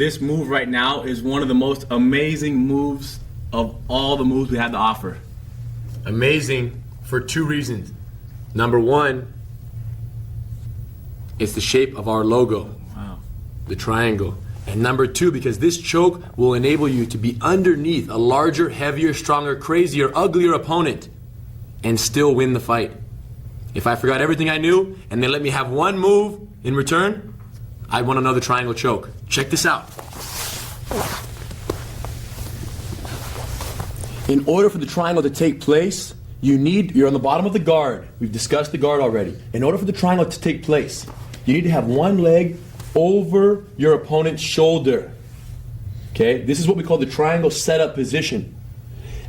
this move right now is one of the most amazing moves of all the moves we have to offer. Amazing for two reasons. Number one, it's the shape of our logo, the triangle. And number two, because this choke will enable you to be underneath a larger, heavier, stronger, crazier, uglier opponent and still win the fight. If I forgot everything I knew and they let me have one move in return, I want another triangle choke. Check this out. In order for the triangle to take place, you're on the bottom of the guard. We've discussed the guard already. In order for the triangle to take place, you need to have one leg over your opponent's shoulder. Okay, this is what we call the triangle setup position.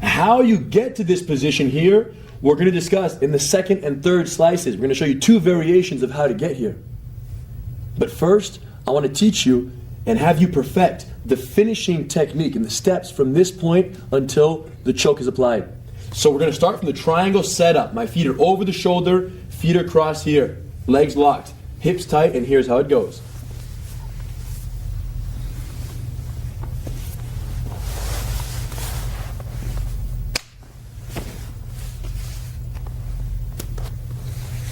How you get to this position here, we're going to discuss in the second and third slices. We're going to show you two variations of how to get here. But first, I want to teach you and have you perfect the finishing technique and the steps from this point until the choke is applied. So we're going to start from the triangle setup. My feet are over the shoulder, feet are crossed here, legs locked, hips tight, and here's how it goes.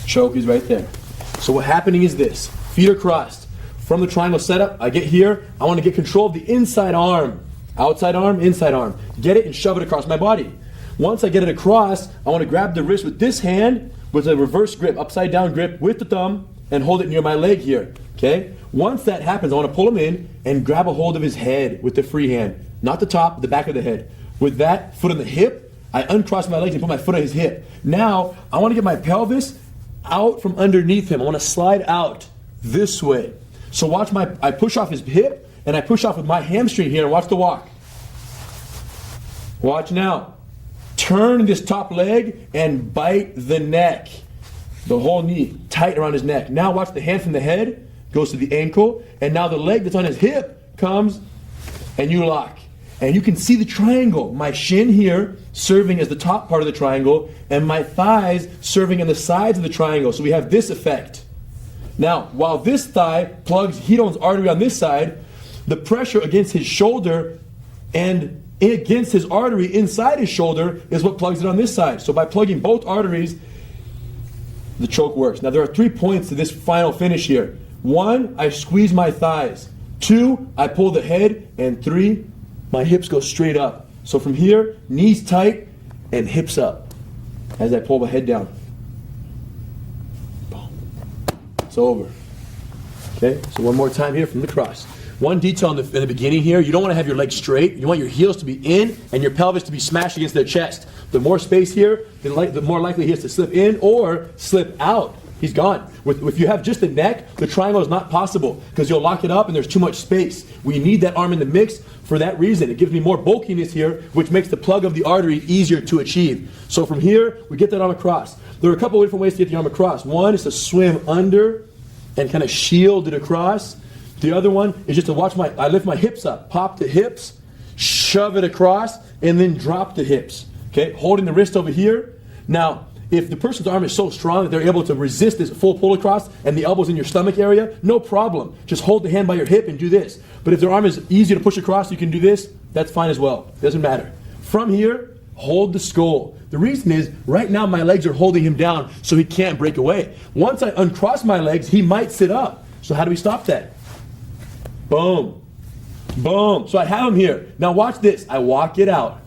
Choke is right there. So what's happening is this. Feet are crossed. From the triangle setup, I get here. I want to get control of the inside arm. Outside arm, inside arm. Get it and shove it across my body. Once I get it across, I want to grab the wrist with this hand with a reverse grip, upside down grip with the thumb, and hold it near my leg here. Okay? Once that happens, I want to pull him in and grab a hold of his head with the free hand. Not the top, the back of the head. With that foot on the hip, I uncross my legs and put my foot on his hip. Now, I want to get my pelvis out from underneath him. I want to slide out this way. So watch I push off his hip and I push off with my hamstring here and watch the walk. Watch now. Turn this top leg and bite the neck. The whole knee tight around his neck. Now watch the hand from the head goes to the ankle, and now the leg that's on his hip comes and you lock. And you can see the triangle. My shin here serving as the top part of the triangle, and my thighs serving on the sides of the triangle. So we have this effect. Now, while this thigh plugs Hedon's artery on this side, the pressure against his shoulder and against his artery inside his shoulder is what plugs it on this side. So by plugging both arteries, the choke works. Now there are 3 points to this final finish here. 1, I squeeze my thighs. 2, I pull the head. And 3, my hips go straight up. So from here, knees tight and hips up as I pull my head down. Boom. It's over. Okay, so one more time here from the cross. One detail in the beginning here, you don't want to have your legs straight. You want your heels to be in and your pelvis to be smashed against their chest. The more space here, the more likely he is to slip in or slip out. He's gone. If you have just the neck, the triangle is not possible because you'll lock it up and there's too much space. We need that arm in the mix for that reason. It gives me more bulkiness here, which makes the plug of the artery easier to achieve. So from here, we get that arm across. There are a couple of different ways to get the arm across. One is to swim under and kind of shield it across. The other one is just to I lift my hips up, pop the hips, shove it across, and then drop the hips. Okay, holding the wrist over here. Now, if the person's arm is so strong that they're able to resist this full pull across and the elbow's in your stomach area, no problem. Just hold the hand by your hip and do this. But if their arm is easy to push across, you can do this, that's fine as well. Doesn't matter. From here, hold the skull. The reason is, right now my legs are holding him down so he can't break away. Once I uncross my legs, he might sit up. So how do we stop that? Boom. Boom. So I have him here. Now watch this. I walk it out.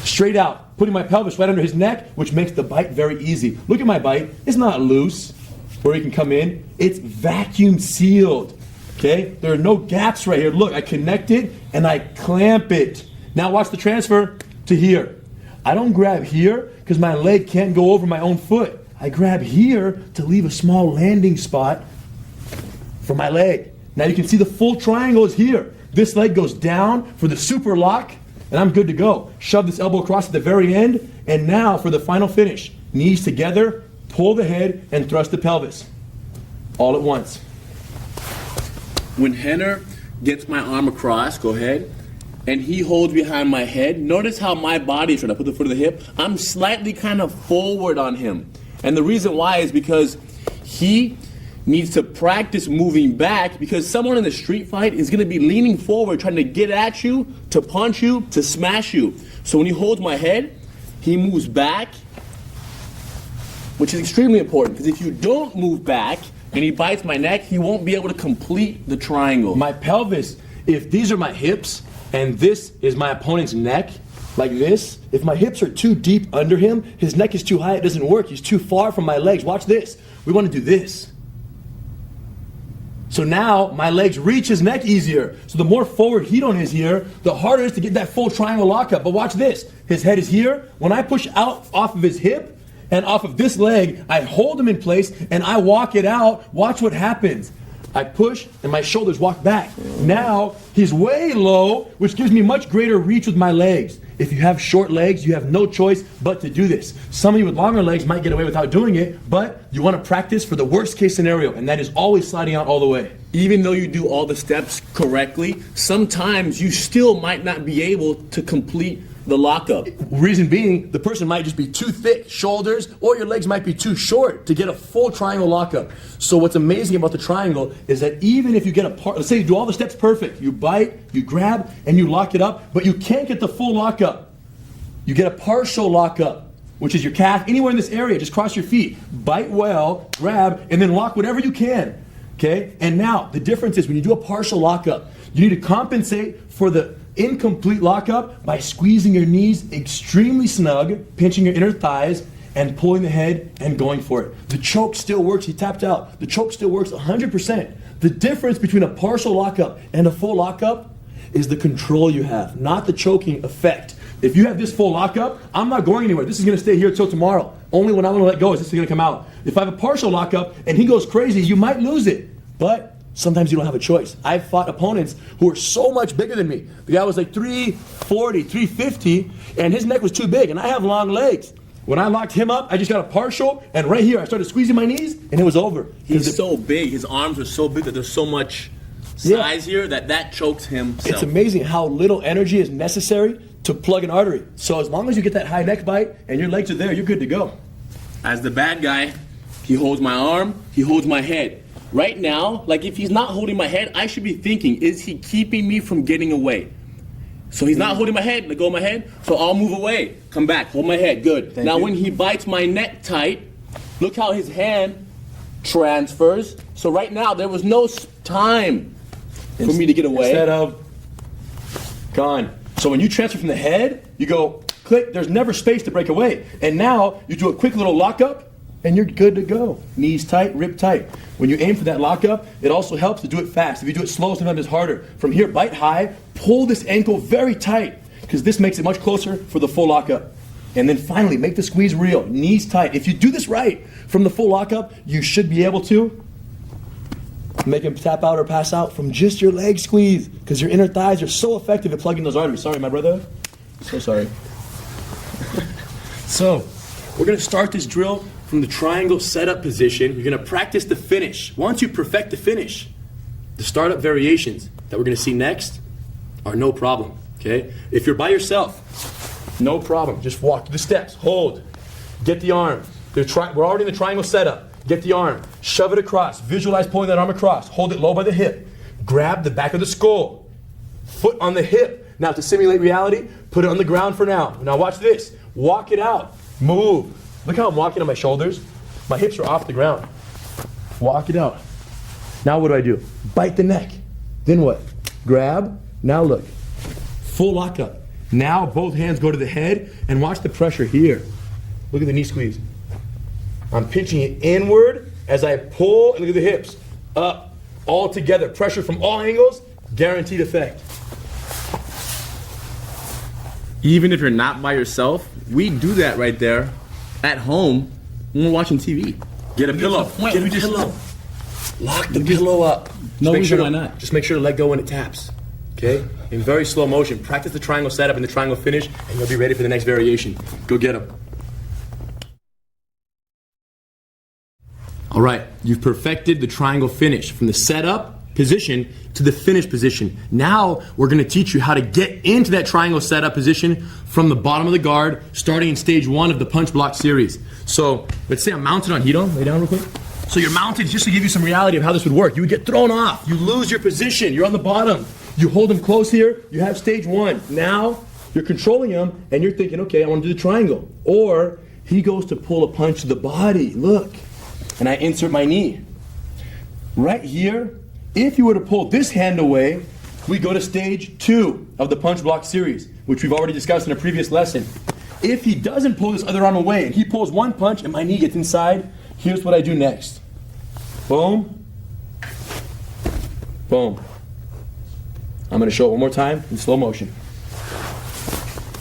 Straight out, putting my pelvis right under his neck, which makes the bite very easy. Look at my bite. It's not loose where he can come in. It's vacuum sealed. Okay? There are no gaps right here. Look, I connect it and I clamp it. Now watch the transfer to here. I don't grab here because my leg can't go over my own foot. I grab here to leave a small landing spot for my leg. Now you can see the full triangle is here. This leg goes down for the super lock, and I'm good to go. Shove this elbow across at the very end, and now for the final finish. Knees together, pull the head, and thrust the pelvis. All at once. When Henner gets my arm across, go ahead, and he holds behind my head, notice how my body, when I put the foot of the hip, I'm slightly kind of forward on him. And the reason why is because he needs to practice moving back, because someone in a street fight is going to be leaning forward trying to get at you, to punch you, to smash you. So when he holds my head, he moves back, which is extremely important, because if you don't move back and he bites my neck, he won't be able to complete the triangle. My pelvis, if these are my hips and this is my opponent's neck, like this, if my hips are too deep under him, his neck is too high, it doesn't work. He's too far from my legs. Watch this. We want to do this. So now my legs reach his neck easier. So the more forward Hidon is here, the harder it is to get that full triangle lockup. But watch this. His head is here. When I push out off of his hip and off of this leg, I hold him in place and I walk it out. Watch what happens. I push and my shoulders walk back. Now he's way low, which gives me much greater reach with my legs. If you have short legs, you have no choice but to do this. Some of you with longer legs might get away without doing it, but you want to practice for the worst case scenario, and that is always sliding out all the way. Even though you do all the steps correctly, sometimes you still might not be able to complete the lockup. Reason being, the person might just be too thick, shoulders, or your legs might be too short to get a full triangle lockup. So what's amazing about the triangle is that even if you get a part, let's say you do all the steps perfect, you bite, you grab, and you lock it up, but you can't get the full lockup. You get a partial lockup, which is your calf, anywhere in this area, just cross your feet, bite well, grab, and then lock whatever you can. Okay? And now, the difference is when you do a partial lockup, you need to compensate for the incomplete lockup by squeezing your knees extremely snug, pinching your inner thighs, and pulling the head and going for it. The choke still works. He tapped out. The choke still works 100%. The difference between a partial lockup and a full lockup is the control you have, not the choking effect. If you have this full lockup, I'm not going anywhere. This is going to stay here till tomorrow. Only when I'm going to let go is this going to come out. If I have a partial lockup and he goes crazy, you might lose it. But sometimes you don't have a choice. I've fought opponents who are so much bigger than me. The guy was like 340, 350, and his neck was too big, and I have long legs. When I locked him up, I just got a partial, and right here, I started squeezing my knees, and it was over. He's so big, his arms are so big that there's so much size here that chokes him. It's amazing how little energy is necessary to plug an artery. So as long as you get that high neck bite, and your legs are there, you're good to go. As the bad guy, he holds my arm, he holds my head. Right now, like if he's not holding my head, I should be thinking, is he keeping me from getting away? So he's not holding my head, let go of my head, so I'll move away. Come back, hold my head, good. Now when he bites my neck tight, look how his hand transfers. So right now, there was no time for me to get away. Instead of gone. So when you transfer from the head, you go click, there's never space to break away. And now you do a quick little lockup, and you're good to go. Knees tight, rib tight. When you aim for that lockup, it also helps to do it fast. If you do it slow, sometimes it's harder. From here, bite high, pull this ankle very tight, because this makes it much closer for the full lockup. And then finally, make the squeeze real, knees tight. If you do this right from the full lockup, you should be able to make him tap out or pass out from just your leg squeeze, because your inner thighs are so effective at plugging those arteries. Sorry, my brother. So sorry. So, we're going to start this drill from the triangle setup position. You're going to practice the finish. Once you perfect the finish, the startup variations that we're going to see next are no problem, okay? If you're by yourself, no problem. Just walk through the steps, hold, get the arm. We're already in the triangle setup. Get the arm, shove it across, visualize pulling that arm across, hold it low by the hip, grab the back of the skull, foot on the hip. Now to simulate reality, put it on the ground for now. Now watch this, walk it out, move. Look how I'm walking on my shoulders. My hips are off the ground. Walk it out. Now what do? Bite the neck. Then what? Grab. Now look. Full lockup. Now both hands go to the head and watch the pressure here. Look at the knee squeeze. I'm pinching it inward as I pull, and look at the hips. Up. All together. Pressure from all angles. Guaranteed effect. Even if you're not by yourself, we do that right there. At home, when we're watching TV. Get a pillow. Get a pillow. Lock the pillow up. No reason why not. Just make sure to let go when it taps. Okay? In very slow motion. Practice the triangle setup and the triangle finish, and you'll be ready for the next variation. Go get them. All right, you've perfected the triangle finish from the setup position to the finish position. Now we're going to teach you how to get into that triangle setup position from the bottom of the guard, starting in stage 1 of the punch block series. So let's say I'm mounted on Hidon. Lay down real quick. So you're mounted, just to give you some reality of how this would work. You would get thrown off. You lose your position. You're on the bottom. You hold him close here. You have stage one. Now you're controlling him and you're thinking, okay, I want to do the triangle. Or he goes to pull a punch to the body. Look. And I insert my knee. Right here, if you were to pull this hand away, we go to stage two of the punch block series, which we've already discussed in a previous lesson. If he doesn't pull this other arm away and he pulls one punch and my knee gets inside, here's what I do next. Boom. Boom. I'm going to show it one more time in slow motion.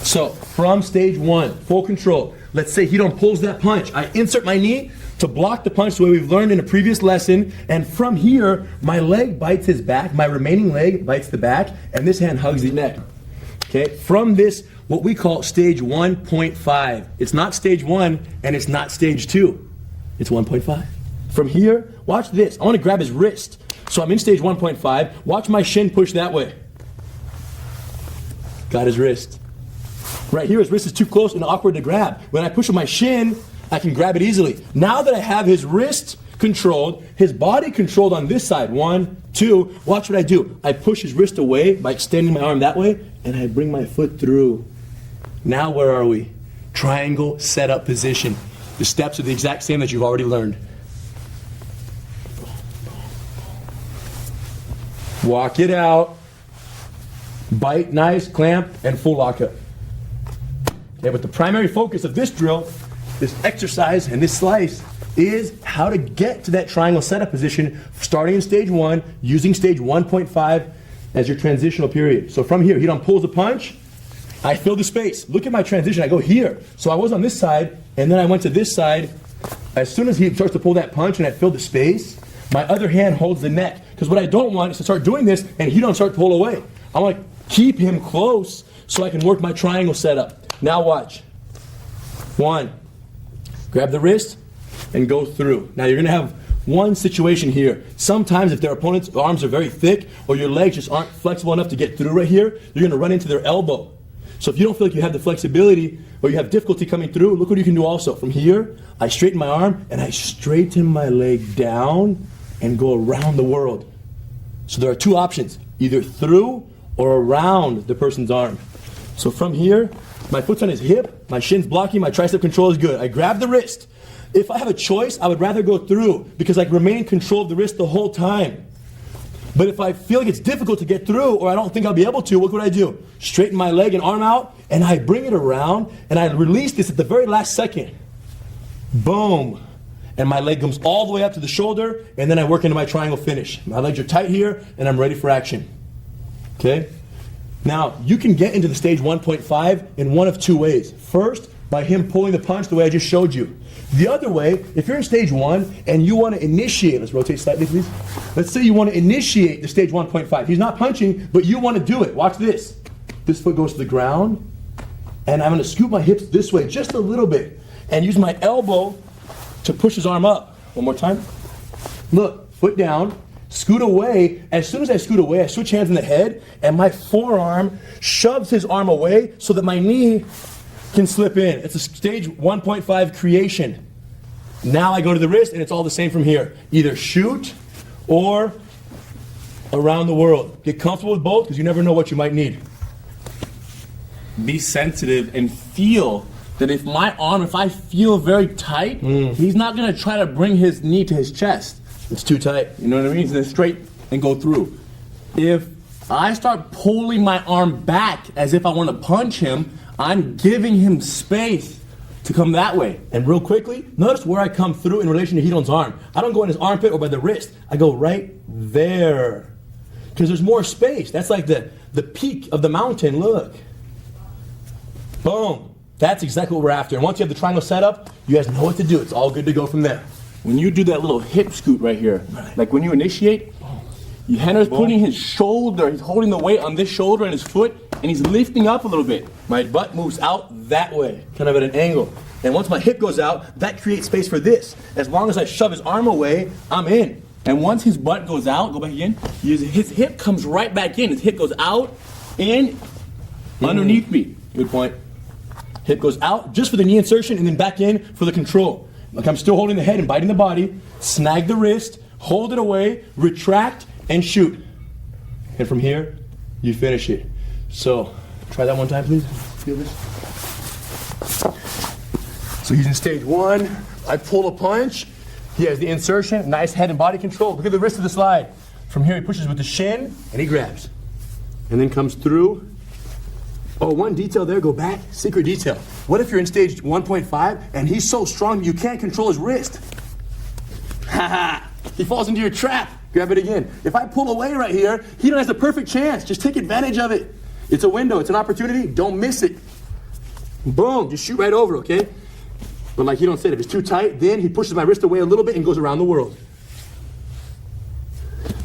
So, from stage one, full control. Let's say he don't pulls that punch. I insert my knee to block the punch the way we've learned in a previous lesson. And from here, my leg bites his back. My remaining leg bites the back. And this hand hugs the neck. Okay? From this, what we call stage 1.5. It's not stage 1 and it's not stage 2. It's 1.5. From here, watch this. I want to grab his wrist. So I'm in stage 1.5. Watch my shin push that way. Got his wrist. Right here, his wrist is too close and awkward to grab. When I push with my shin, I can grab it easily. Now that I have his wrist controlled, his body controlled on this side, 1, 2, watch what I do. I push his wrist away by extending my arm that way, and I bring my foot through. Now where are we? Triangle setup position. The steps are the exact same that you've already learned. Walk it out. Bite nice, clamp, and full lockup. Okay, but the primary focus of this drill, this exercise, and this slice is how to get to that triangle setup position starting in stage 1, using stage 1.5 as your transitional period. So from here, he done pulls a punch, I fill the space. Look at my transition, I go here. So I was on this side, and then I went to this side. As soon as he starts to pull that punch and I fill the space, my other hand holds the neck. Because what I don't want is to start doing this and he don't start to pull away. I want to keep him close so I can work my triangle setup. Now watch. 1, grab the wrist and go through. Now you're going to have one situation here. Sometimes if their opponent's arms are very thick or your legs just aren't flexible enough to get through right here, you're going to run into their elbow. So if you don't feel like you have the flexibility or you have difficulty coming through, look what you can do also. From here, I straighten my arm and I straighten my leg down and go around the world. So there are two options, either through or around the person's arm. So from here, my foot's on his hip, my shin's blocking, my tricep control is good. I grab the wrist. If I have a choice, I would rather go through because I can remain in control of the wrist the whole time. But if I feel like it's difficult to get through or I don't think I'll be able to, what would I do? Straighten my leg and arm out and I bring it around and I release this at the very last second. Boom. And my leg comes all the way up to the shoulder and then I work into my triangle finish. My legs are tight here and I'm ready for action. Okay? Now, you can get into the stage 1.5 in one of two ways. First, by him pulling the punch the way I just showed you. The other way, if you're in stage 1 and you want to initiate, let's rotate slightly please. Let's say you want to initiate the stage 1.5. He's not punching, but you want to do it. Watch this. This foot goes to the ground and I'm going to scoop my hips this way just a little bit and use my elbow to push his arm up. One more time. Look, foot down. Scoot away. As soon as I scoot away, I switch hands in the head, and my forearm shoves his arm away so that my knee can slip in. It's a stage 1.5 creation. Now I go to the wrist, and it's all the same from here. Either shoot or around the world. Get comfortable with both because you never know what you might need. Be sensitive and feel that if I feel very tight, he's not going to try to bring his knee to his chest. It's too tight. You know what I mean? So straight and go through. If I start pulling my arm back as if I want to punch him, I'm giving him space to come that way. And real quickly, notice where I come through in relation to Hidon's arm. I don't go in his armpit or by the wrist. I go right there. Because there's more space. That's like the peak of the mountain. Look. Boom. That's exactly what we're after. And once you have the triangle set up, you guys know what to do. It's all good to go from there. When you do that little hip scoot right here, like when you initiate, Henner's putting his shoulder, he's holding the weight on this shoulder and his foot, and he's lifting up a little bit. My butt moves out that way, kind of at an angle. And once my hip goes out, that creates space for this. As long as I shove his arm away, I'm in. And once his butt goes out, go back again, his hip comes right back in. His hip goes out, in, underneath me. Good point. Hip goes out just for the knee insertion and then back in for the control. like I'm still holding the head and biting the body, snag the wrist, hold it away, retract, and shoot. And from here, you finish it. So, try that one time, please. Feel this. So he's in stage 1. I pull a punch. He has the insertion, nice head and body control. Look at the wrist of the slide. From here, he pushes with the shin, and he grabs. And then comes through. Oh, one detail there, go back, secret detail. What if you're in stage 1.5 and he's so strong you can't control his wrist? Ha! He falls into your trap. Grab it again. If I pull away right here, he has the perfect chance. Just take advantage of it. It's a window, it's an opportunity. Don't miss it. Boom, just shoot right over, okay? But like you don't say, if it's too tight, then he pushes my wrist away a little bit and goes around the world.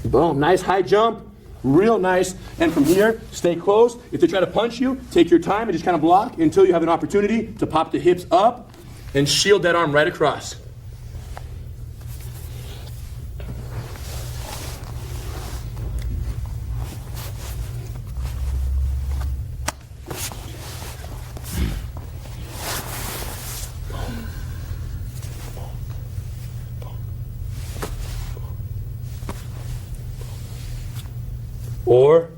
Boom, nice high jump. Real nice. And from here, stay close. If they try to punch you, take your time and just kind of block until you have an opportunity to pop the hips up and shield that arm right across. Or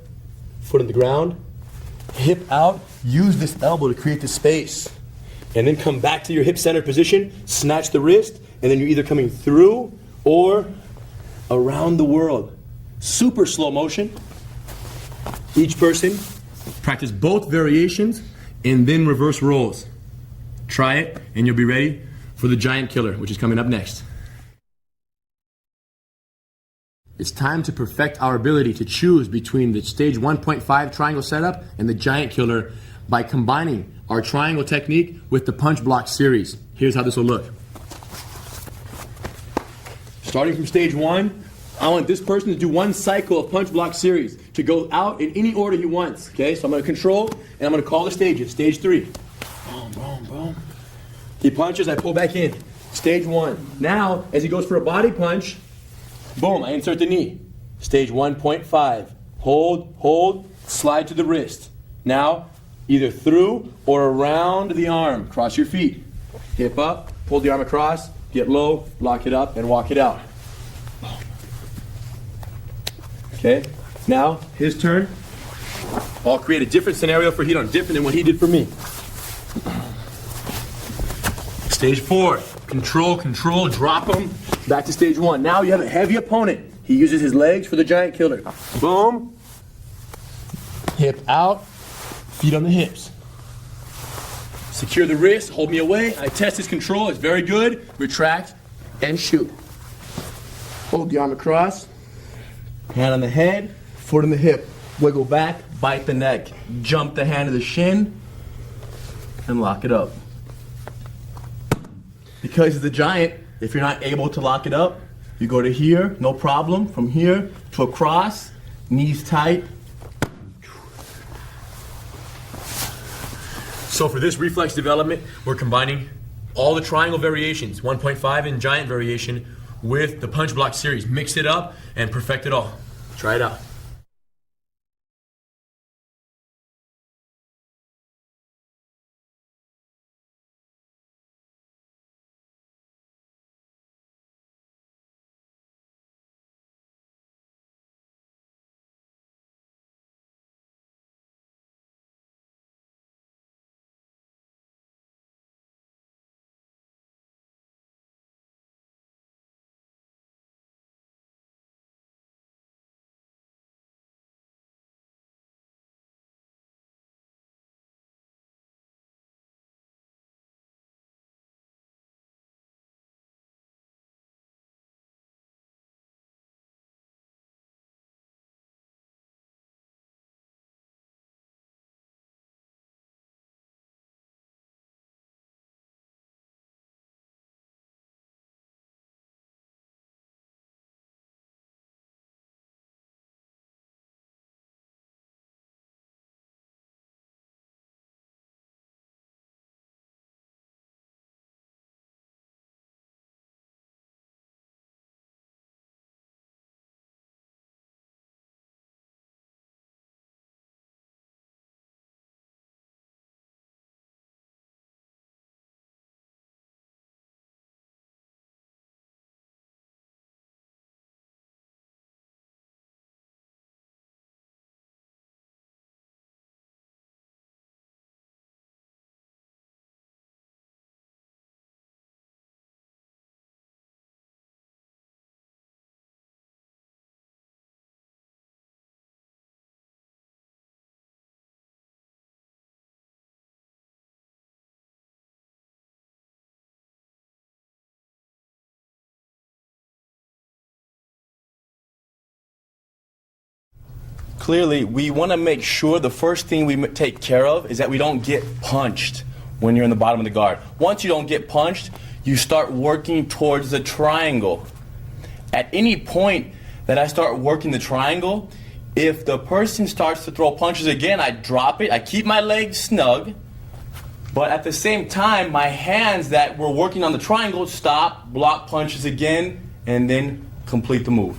foot in the ground, hip out, use this elbow to create the space. And then come back to your hip center position, snatch the wrist, and then you're either coming through or around the world. Super slow motion. Each person practice both variations and then reverse rolls. Try it and you'll be ready for the giant killer, which is coming up next. It's time to perfect our ability to choose between the stage 1.5 triangle setup and the giant killer by combining our triangle technique with the punch block series. Here's how this will look. Starting from stage 1, I want this person to do one cycle of punch block series to go out in any order he wants. Okay, so I'm going to control and I'm going to call the stages. Stage 3. Boom, boom, boom. He punches, I pull back in. Stage 1. Now, as he goes for a body punch, boom, I insert the knee. Stage 1.5. Hold, hold, slide to the wrist. Now, either through or around the arm. Cross your feet. Hip up, pull the arm across, get low, lock it up, and walk it out. Okay, now his turn. I'll create a different scenario for Hidon, different than what he did for me. Stage 4. Control, control, drop him. Back to stage 1. Now you have a heavy opponent. He uses his legs for the giant killer. Boom. Hip out. Feet on the hips. Secure the wrist. Hold me away. I test his control. It's very good. Retract and shoot. Hold the arm across. Hand on the head. Foot on the hip. Wiggle back. Bite the neck. Jump the hand to the shin. And lock it up. Because he's the giant, if you're not able to lock it up, you go to here, no problem. From here to across, knees tight. So for this reflex development, we're combining all the triangle variations, 1.5 and giant variation, with the punch block series. Mix it up and perfect it all. Try it out. clearly, we want to make sure the first thing we take care of is that we don't get punched when you're in the bottom of the guard. Once you don't get punched, you start working towards the triangle. At any point that I start working the triangle, if the person starts to throw punches again, I drop it, I keep my legs snug, but at the same time, my hands that were working on the triangle stop, block punches again, and then complete the move.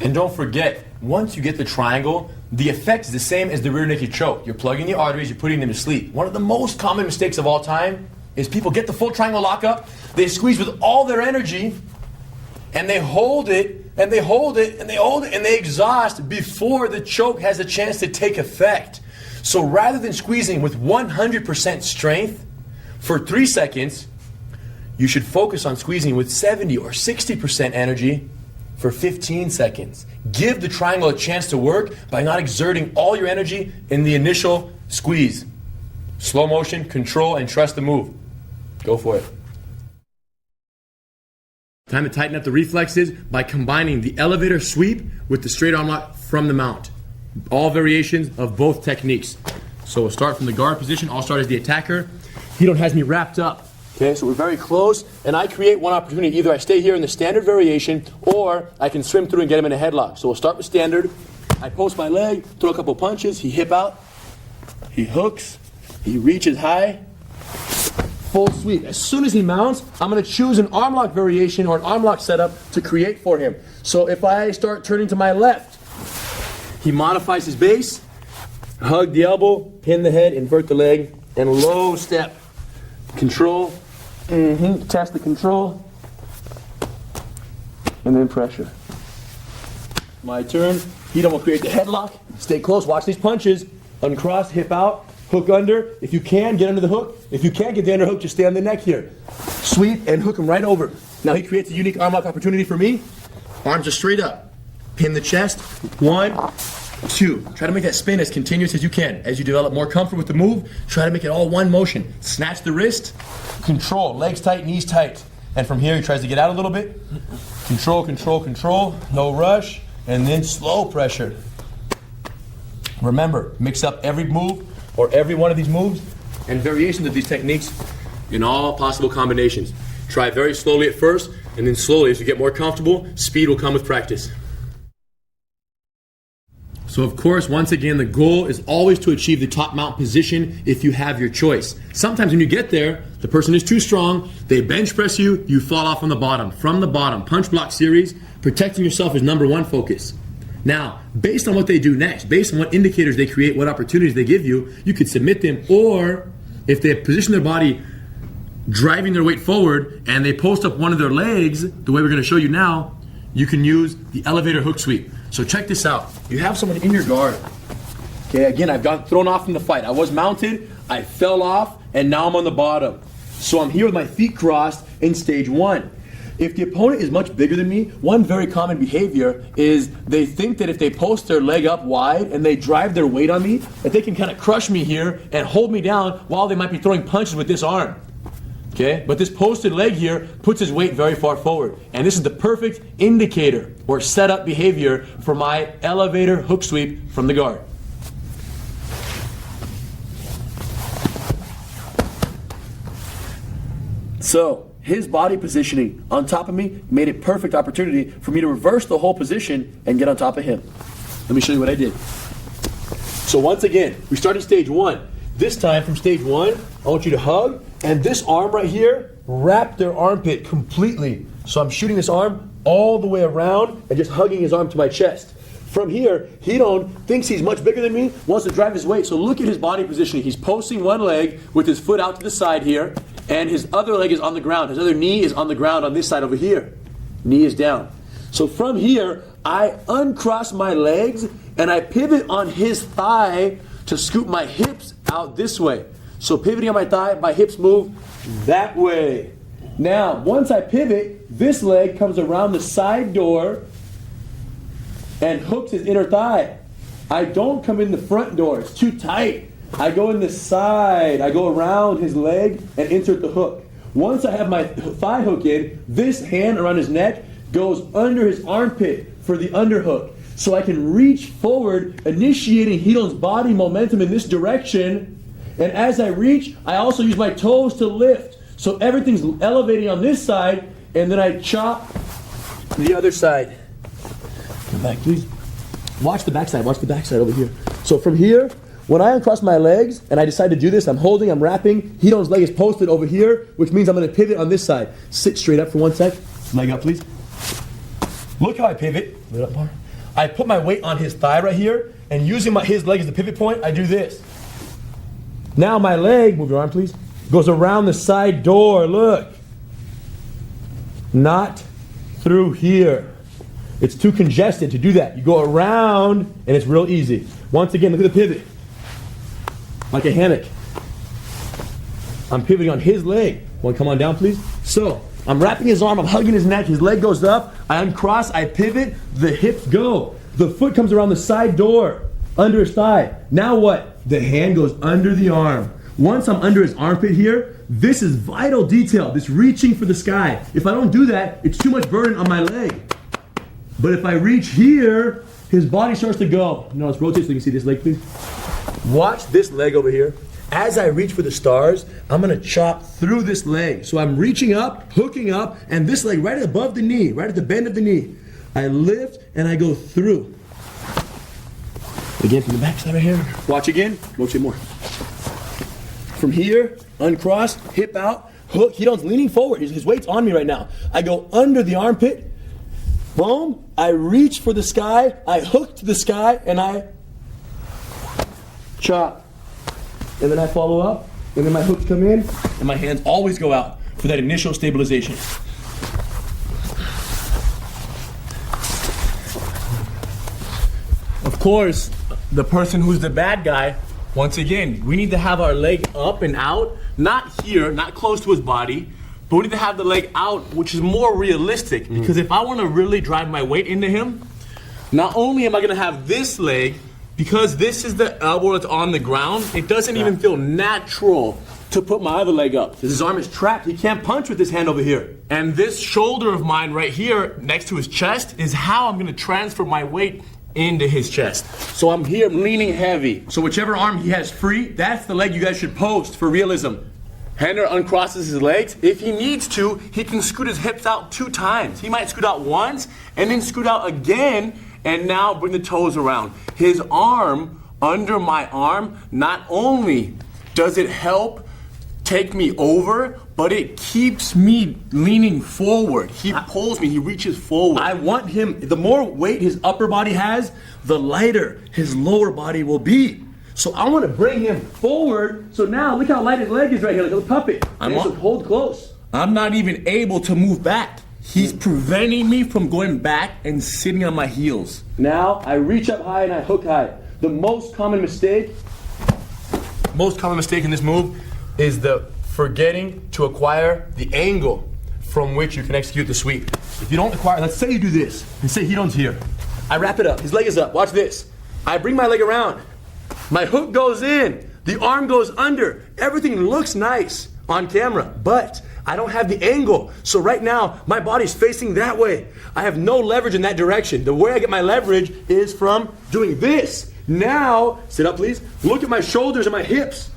And don't forget, once you get the triangle, the effect is the same as the rear naked choke. You're plugging the arteries, you're putting them to sleep. One of the most common mistakes of all time is people get the full triangle lockup, they squeeze with all their energy, and they hold it, and they hold it, and they hold it, and they exhaust before the choke has a chance to take effect. So rather than squeezing with 100% strength for 3 seconds, you should focus on squeezing with 70 or 60% energy for 15 seconds. Give the triangle a chance to work by not exerting all your energy in the initial squeeze. Slow motion, control, and trust the move. Go for it. Time to tighten up the reflexes by combining the elevator sweep with the straight arm lock from the mount. All variations of both techniques. So we'll start from the guard position. I'll start as the attacker. Hidon has me wrapped up. Okay, so we're very close, and I create one opportunity. Either I stay here in the standard variation, or I can swim through and get him in a headlock. So we'll start with standard. I post my leg, throw a couple punches, he hip out, he hooks, he reaches high, full sweep. As soon as he mounts, I'm going to choose an arm lock variation or an arm lock setup to create for him. So if I start turning to my left, he modifies his base, hug the elbow, pin the head, invert the leg, and low step. Control, test the control, and then pressure. My turn. Hidon will create the headlock. Stay close, watch these punches. Uncross, hip out, hook under. If you can, get under the hook. If you can't get the underhook, just stay on the neck here. Sweep and hook him right over. Now he creates a unique arm lock opportunity for me. Arms are straight up. Pin the chest. 1, 2. Try to make that spin as continuous as you can. As you develop more comfort with the move, try to make it all one motion. Snatch the wrist. Control. Legs tight, knees tight. And from here, he tries to get out a little bit. Control, control, control. No rush. And then slow pressure. Remember, mix up every move or every one of these moves and variations of these techniques in all possible combinations. Try very slowly at first, and then slowly as you get more comfortable, speed will come with practice. So of course, once again, the goal is always to achieve the top mount position if you have your choice. Sometimes when you get there, the person is too strong, they bench press you, you fall off on the bottom. From the bottom, punch block series, protecting yourself is number one focus. Now, based on what they do next, based on what indicators they create, what opportunities they give you, you could submit them, or if they position their body driving their weight forward and they post up one of their legs, the way we're going to show you now, you can use the elevator hook sweep. So check this out. You have someone in your guard. Okay, again, I've got thrown off from the fight. I was mounted, I fell off, and now I'm on the bottom. So I'm here with my feet crossed in stage 1. If the opponent is much bigger than me, one very common behavior is they think that if they post their leg up wide and they drive their weight on me, that they can kind of crush me here and hold me down while they might be throwing punches with this arm. Okay, but this posted leg here puts his weight very far forward. And this is the perfect indicator or setup behavior for my elevator hook sweep from the guard. So, his body positioning on top of me made a perfect opportunity for me to reverse the whole position and get on top of him. Let me show you what I did. So once again, we started stage 1. This time from stage 1, I want you to hug, and this arm right here, wrap their armpit completely. So I'm shooting this arm all the way around and just hugging his arm to my chest. From here, Hidon thinks he's much bigger than me, wants to drive his weight. So look at his body positioning. He's posting one leg with his foot out to the side here, and his other leg is on the ground. His other knee is on the ground on this side over here. Knee is down. So from here, I uncross my legs and I pivot on his thigh to scoop my hips out this way. So pivoting on my thigh, my hips move that way. Now, once I pivot, this leg comes around the side door and hooks his inner thigh. I don't come in the front door, it's too tight. I go in the side, I go around his leg and insert the hook. Once I have my thigh hook in, this hand around his neck goes under his armpit for the underhook. so I can reach forward, initiating Hidon's body momentum in this direction. And as I reach, I also use my toes to lift. So everything's elevating on this side, and then I chop the other side. Come back, please. Watch the backside. Watch the backside over here. So from here, when I uncross my legs and I decide to do this, I'm holding, I'm wrapping. Hidon's leg is posted over here, which means I'm going to pivot on this side. Sit straight up for 1 sec. Leg up, please. Look how I pivot. Lit up bar. I put my weight on his thigh right here, and using his leg as the pivot point, I do this. Now my leg, move your arm please, goes around the side door. Look. Not through here. It's too congested to do that. You go around, and it's real easy. Once again, look at the pivot. Like a hammock. I'm pivoting on his leg. Want to come on down, please? So, I'm wrapping his arm, I'm hugging his neck, his leg goes up, I uncross, I pivot, the hips go. The foot comes around the side door, under his thigh. Now what? The hand goes under the arm. Once I'm under his armpit here, this is vital detail, this reaching for the sky. If I don't do that, it's too much burden on my leg. But if I reach here, his body starts to go. No, let's rotate so you can see this leg, please. Watch this leg over here. As I reach for the stars, I'm going to chop through this leg. So I'm reaching up, hooking up, and this leg right above the knee, right at the bend of the knee. I lift and I go through. Again from the back side right here. Watch again. Rotate more. From here, uncross, hip out, hook. Hidon's leaning forward. His weight's on me right now. I go under the armpit. Boom. I reach for the sky. I hook to the sky, and I chop. And then I follow up, and then my hooks come in, and my hands always go out for that initial stabilization. Of course, the person who's the bad guy, once again, we need to have our leg up and out, not here, not close to his body, but we need to have the leg out, which is more realistic, because if I want to really drive my weight into him, not only am I going to have this leg, because this is the elbow that's on the ground, it doesn't even feel natural to put my other leg up. His arm is trapped. He can't punch with this hand over here. And this shoulder of mine right here next to his chest is how I'm going to transfer my weight into his chest. So I'm here leaning heavy. So whichever arm he has free, that's the leg you guys should post for realism. Hander uncrosses his legs. If he needs to, he can scoot his hips out 2 times. He might scoot out once and then scoot out again, and now bring the toes around. His arm under my arm, not only does it help take me over, but it keeps me leaning forward. He pulls me, he reaches forward. I want him, the more weight his upper body has, the lighter his lower body will be. So I want to bring him forward. So now look how light his leg is right here, like a puppet. So hold close. I'm not even able to move back. He's preventing me from going back and sitting on my heels. Now I reach up high and I hook high. The most common mistake in this move is the forgetting to acquire the angle from which you can execute the sweep. If you don't acquire, let's say you do this, and say Hidon's here. I wrap it up, his leg is up, watch this. I bring my leg around. My hook goes in, the arm goes under. Everything looks nice on camera, but I don't have the angle. So right now, my body's facing that way. I have no leverage in that direction. The way I get my leverage is from doing this. Now, sit up please, look at my shoulders and my hips.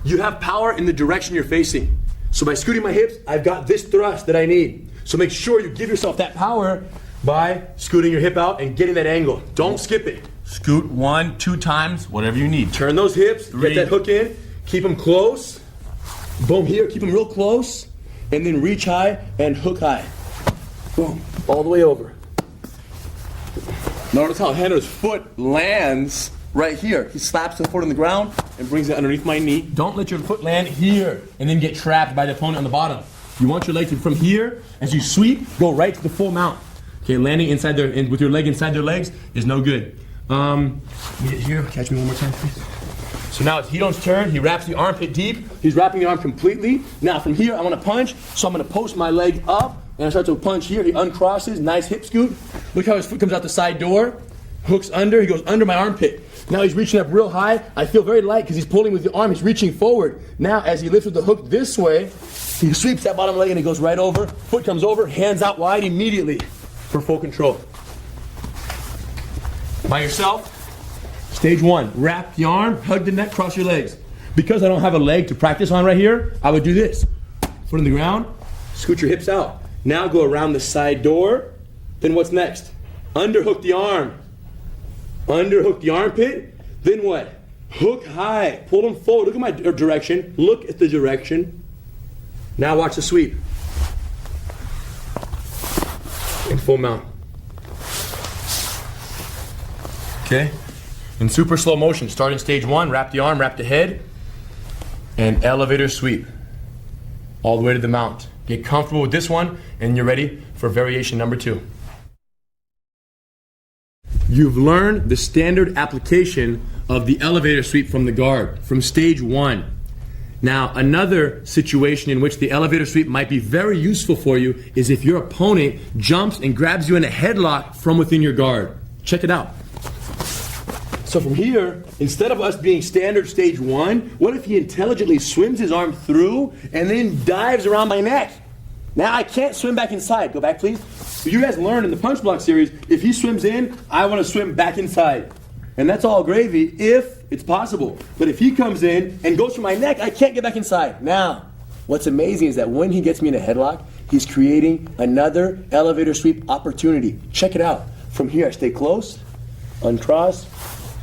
You have power in the direction you're facing. So by scooting my hips, I've got this thrust that I need. So make sure you give yourself that power by scooting your hip out and getting that angle. Don't skip it. Scoot 1, 2 times, whatever you need. Turn those hips, 3. Get that hook in, keep them close. Boom, here, keep them real close. And then reach high and hook high. Boom, all the way over. Notice how Hender's foot lands right here. He slaps the foot on the ground and brings it underneath my knee. Don't let your foot land here and then get trapped by the opponent on the bottom. You want your leg to, from here, as you sweep, go right to the full mount. Okay, landing inside their, with your leg inside their legs is no good. Get here, catch me one more time, please. So now it's Hidon's turn. He wraps the armpit deep. He's wrapping the arm completely. Now from here, I want to punch, so I'm going to post my leg up, and I start to punch here. He uncrosses, nice hip scoot. Look how his foot comes out the side door, hooks under, he goes under my armpit. Now he's reaching up real high. I feel very light because he's pulling with the arm. He's reaching forward. Now as he lifts with the hook this way, he sweeps that bottom leg and he goes right over. Foot comes over, hands out wide immediately for full control. By yourself, stage one, wrap the arm, hug the neck, cross your legs. Because I don't have a leg to practice on right here, I would do this. Foot on the ground, scoot your hips out. Now go around the side door. Then what's next? Underhook the arm. Underhook the armpit. Then what? Hook high. Pull them forward. Look at my direction. Look at the direction. Now watch the sweep. In full mount. Okay? In super slow motion, starting stage one, wrap the arm, wrap the head, and elevator sweep. All the way to the mount. Get comfortable with this one, and you're ready for variation number 2. You've learned the standard application of the elevator sweep from the guard, from stage 1. Now, another situation in which the elevator sweep might be very useful for you is if your opponent jumps and grabs you in a headlock from within your guard. Check it out. So from here, instead of us being standard stage 1, what if he intelligently swims his arm through and then dives around my neck? Now I can't swim back inside. Go back, please. So you guys learned in the punch block series, if he swims in, I want to swim back inside. And that's all gravy if it's possible. But if he comes in and goes for my neck, I can't get back inside. Now, what's amazing is that when he gets me in a headlock, he's creating another elevator sweep opportunity. Check it out. From here, I stay close, uncross,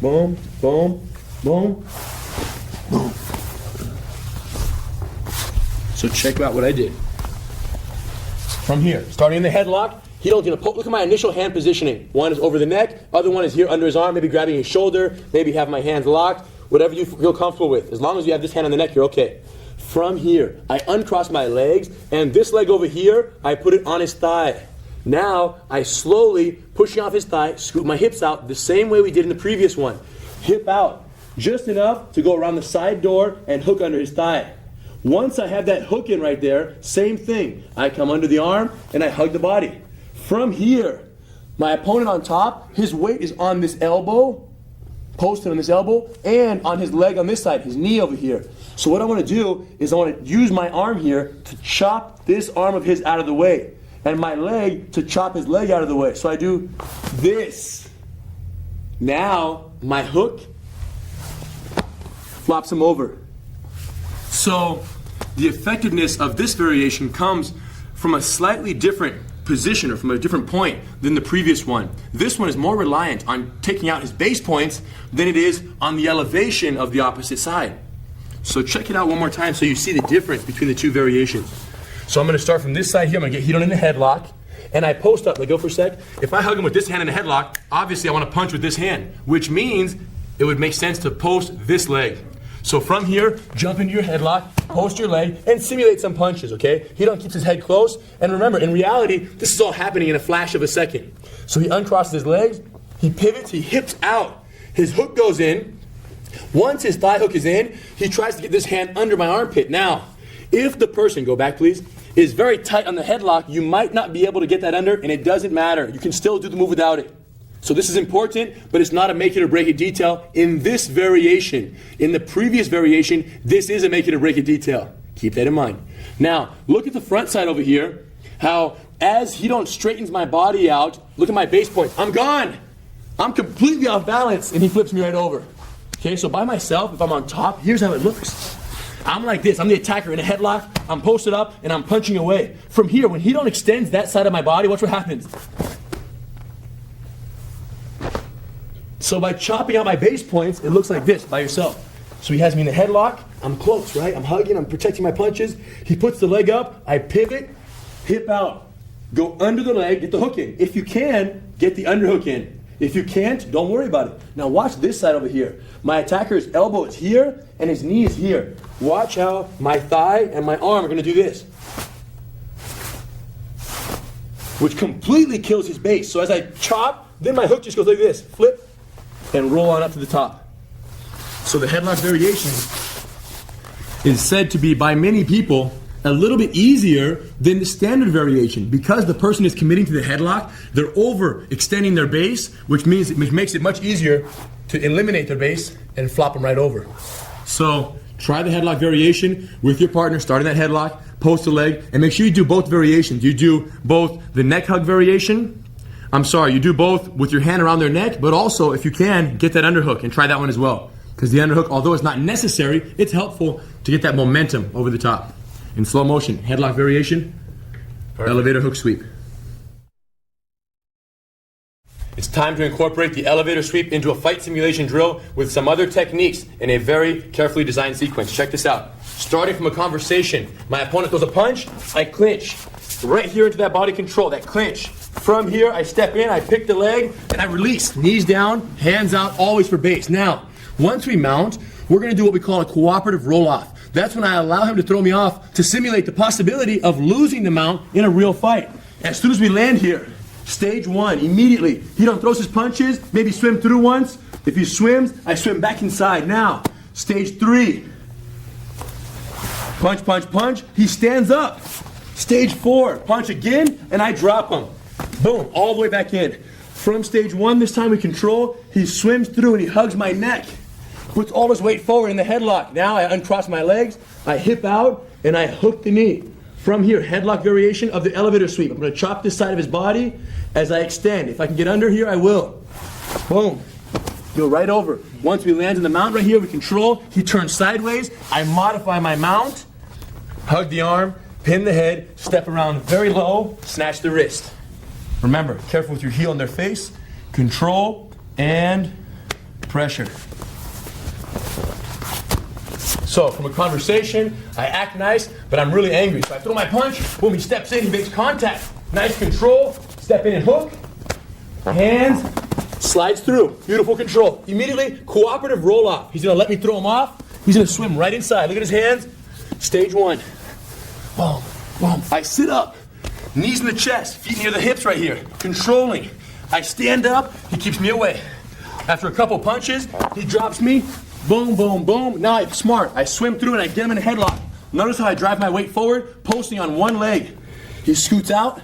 boom, boom, boom, boom. So check out what I did. From here, starting in the headlock, he don't look at my initial hand positioning. One is over the neck, other one is here under his arm, maybe grabbing his shoulder, maybe have my hands locked, whatever you feel comfortable with. As long as you have this hand on the neck, you're okay. From here, I uncross my legs, and this leg over here, I put it on his thigh. Now, I slowly, pushing off his thigh, scoot my hips out the same way we did in the previous one. Hip out, just enough to go around the side door and hook under his thigh. Once I have that hook in right there, same thing. I come under the arm and I hug the body. From here, my opponent on top, his weight is on this elbow, posted on this elbow, and on his leg on this side, his knee over here. So what I want to do is I want to use my arm here to chop this arm of his out of the way, and my leg to chop his leg out of the way. So I do this. Now, my hook flops him over. So the effectiveness of this variation comes from a slightly different position or from a different point than the previous one. This one is more reliant on taking out his base points than it is on the elevation of the opposite side. So check it out one more time so you see the difference between the two variations. So I'm going to start from this side here. I'm going to get Hidon in the headlock, and I post up. Let go for a sec. If I hug him with this hand in the headlock, obviously I want to punch with this hand, which means it would make sense to post this leg. So from here, jump into your headlock, post your leg, and simulate some punches, okay? Hidon keeps his head close, and remember, in reality, this is all happening in a flash of a second. So he uncrosses his legs, he pivots, he hips out, his hook goes in. Once his thigh hook is in, he tries to get this hand under my armpit. Now, if the person, go back please, is very tight on the headlock, you might not be able to get that under, and it doesn't matter. You can still do the move without it. So this is important, but it's not a make it or break it detail in this variation. In the previous variation, this is a make it or break it detail. Keep that in mind. Now, look at the front side over here, how as Hidon straightens my body out, look at my base points. I'm gone. I'm completely off balance, and he flips me right over. Okay, so by myself, if I'm on top, here's how it looks. I'm like this. I'm the attacker in a headlock. I'm posted up, and I'm punching away. From here, when Hidon extends that side of my body, watch what happens. So by chopping out my base points, it looks like this by yourself. So he has me in the headlock. I'm close, right? I'm hugging. I'm protecting my punches. He puts the leg up. I pivot, hip out. Go under the leg, get the hook in. If you can, get the underhook in. If you can't, don't worry about it. Now watch this side over here. My attacker's elbow is here and his knee is here. Watch how my thigh and my arm are going to do this, which completely kills his base. So as I chop, then my hook just goes like this. Flip and roll on up to the top. So the headlock variation is said to be, by many people, a little bit easier than the standard variation. Because the person is committing to the headlock, they're overextending their base, which makes it much easier to eliminate their base and flop them right over. So try the headlock variation with your partner, starting that headlock, post a leg, and make sure you do both variations. You do both the neck hug variation I'm sorry, you do both with your hand around their neck, but also, if you can, get that underhook and try that one as well. Because the underhook, although it's not necessary, it's helpful to get that momentum over the top. In slow motion, headlock variation, elevator hook sweep. It's time to incorporate the elevator sweep into a fight simulation drill with some other techniques in a very carefully designed sequence. Check this out. Starting from a conversation, my opponent throws a punch, I clinch. Right here into that body control, that clinch. From here, I step in, I pick the leg, and I release. Knees down, hands out, always for base. Now, once we mount, we're going to do what we call a cooperative roll-off. That's when I allow him to throw me off to simulate the possibility of losing the mount in a real fight. As soon as we land here, stage one, immediately, he don't throws his punches, maybe swim through once. If he swims, I swim back inside. Now, stage three, punch, punch, punch, he stands up. Stage four, punch again, and I drop him. Boom, all the way back in. From stage one, this time we control, he swims through and he hugs my neck. Puts all his weight forward in the headlock. Now I uncross my legs, I hip out, and I hook the knee. From here, headlock variation of the elevator sweep. I'm going to chop this side of his body as I extend. If I can get under here, I will. Boom. Go right over. Once we land in the mount right here, we control. He turns sideways. I modify my mount. Hug the arm, pin the head, step around very low, snatch the wrist. Remember, careful with your heel in their face. Control and pressure. So, from a conversation, I act nice, but I'm really angry. So I throw my punch, boom, he steps in, he makes contact. Nice control, step in and hook. Hands, slides through. Beautiful control. Immediately, cooperative roll off. He's gonna let me throw him off. He's gonna swim right inside. Look at his hands. Stage one. Boom, boom. I sit up. Knees in the chest, feet near the hips right here. Controlling. I stand up, he keeps me away. After a couple punches, he drops me. Boom, boom, boom. Now I'm smart. I swim through and I get him in a headlock. Notice how I drive my weight forward, posting on one leg. He scoots out.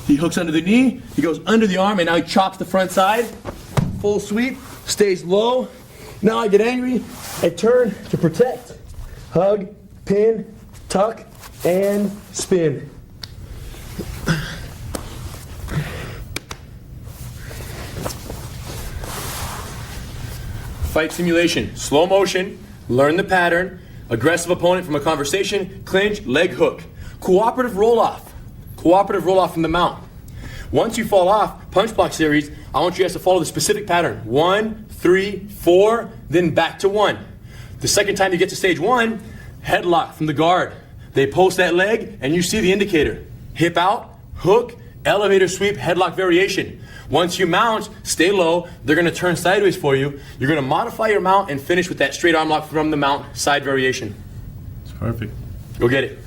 He hooks under the knee. He goes under the arm, and now he chops the front side. Full sweep. Stays low. Now I get angry. I turn to protect. Hug, pin, tuck, and spin. Fight simulation, slow motion, learn the pattern, aggressive opponent from a conversation, clinch, leg hook. Cooperative roll-off from the mount. Once you fall off, punch block series, I want you guys to follow the specific pattern. 1, 3, 4, then back to 1. The second time you get to stage 1, headlock from the guard. They post that leg and you see the indicator. Hip out, hook, elevator sweep, headlock variation. Once you mount, stay low. They're going to turn sideways for you. You're going to modify your mount and finish with that straight arm lock from the mount, side variation. It's perfect. Go get it.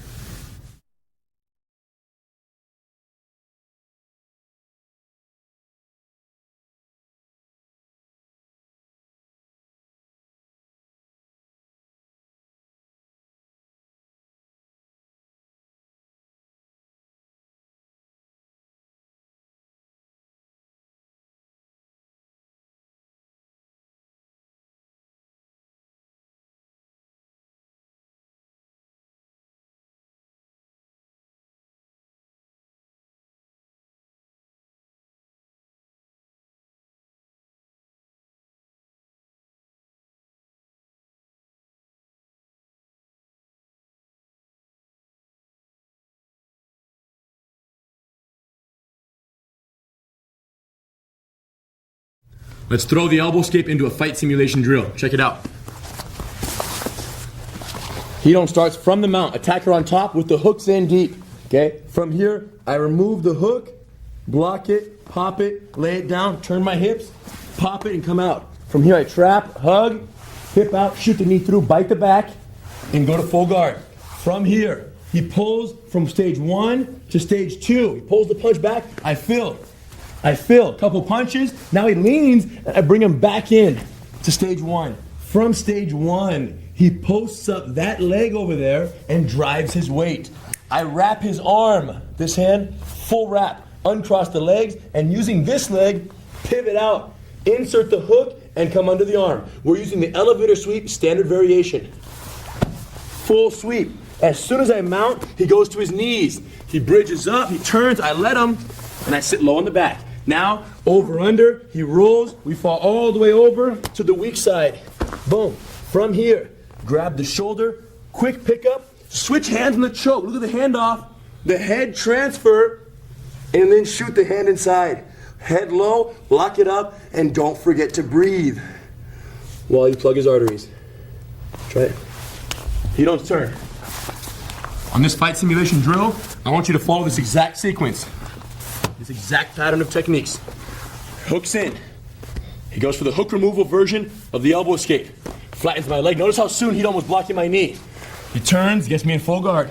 Let's throw the elbow escape into a fight simulation drill. Check it out. He starts from the mount. Attacker on top with the hooks in deep. Okay? From here, I remove the hook, block it, pop it, lay it down, turn my hips, pop it, and come out. From here, I trap, hug, hip out, shoot the knee through, bite the back, and go to full guard. From here, he pulls from stage 1 to stage 2. He pulls the punch back, I fill, couple punches, now he leans, and I bring him back in to stage 1. From stage 1, he posts up that leg over there and drives his weight. I wrap his arm, this hand, full wrap, uncross the legs, and using this leg, pivot out, insert the hook, and come under the arm. We're using the elevator sweep, standard variation. Full sweep. As soon as I mount, he goes to his knees. He bridges up, he turns, I let him, and I sit low in the back. Now, over, under, he rolls. We fall all the way over to the weak side. Boom. From here, grab the shoulder, quick pickup, switch hands in the choke. Look at the handoff. The head transfer, and then shoot the hand inside. Head low, lock it up, and don't forget to breathe while you plug his arteries. Try it. He don't turn. On this fight simulation drill, I want you to follow this exact sequence, this exact pattern of techniques. Hooks in. He goes for the hook removal version of the elbow escape. Flattens my leg. Notice how soon he'd almost blocking my knee. He turns, gets me in full guard.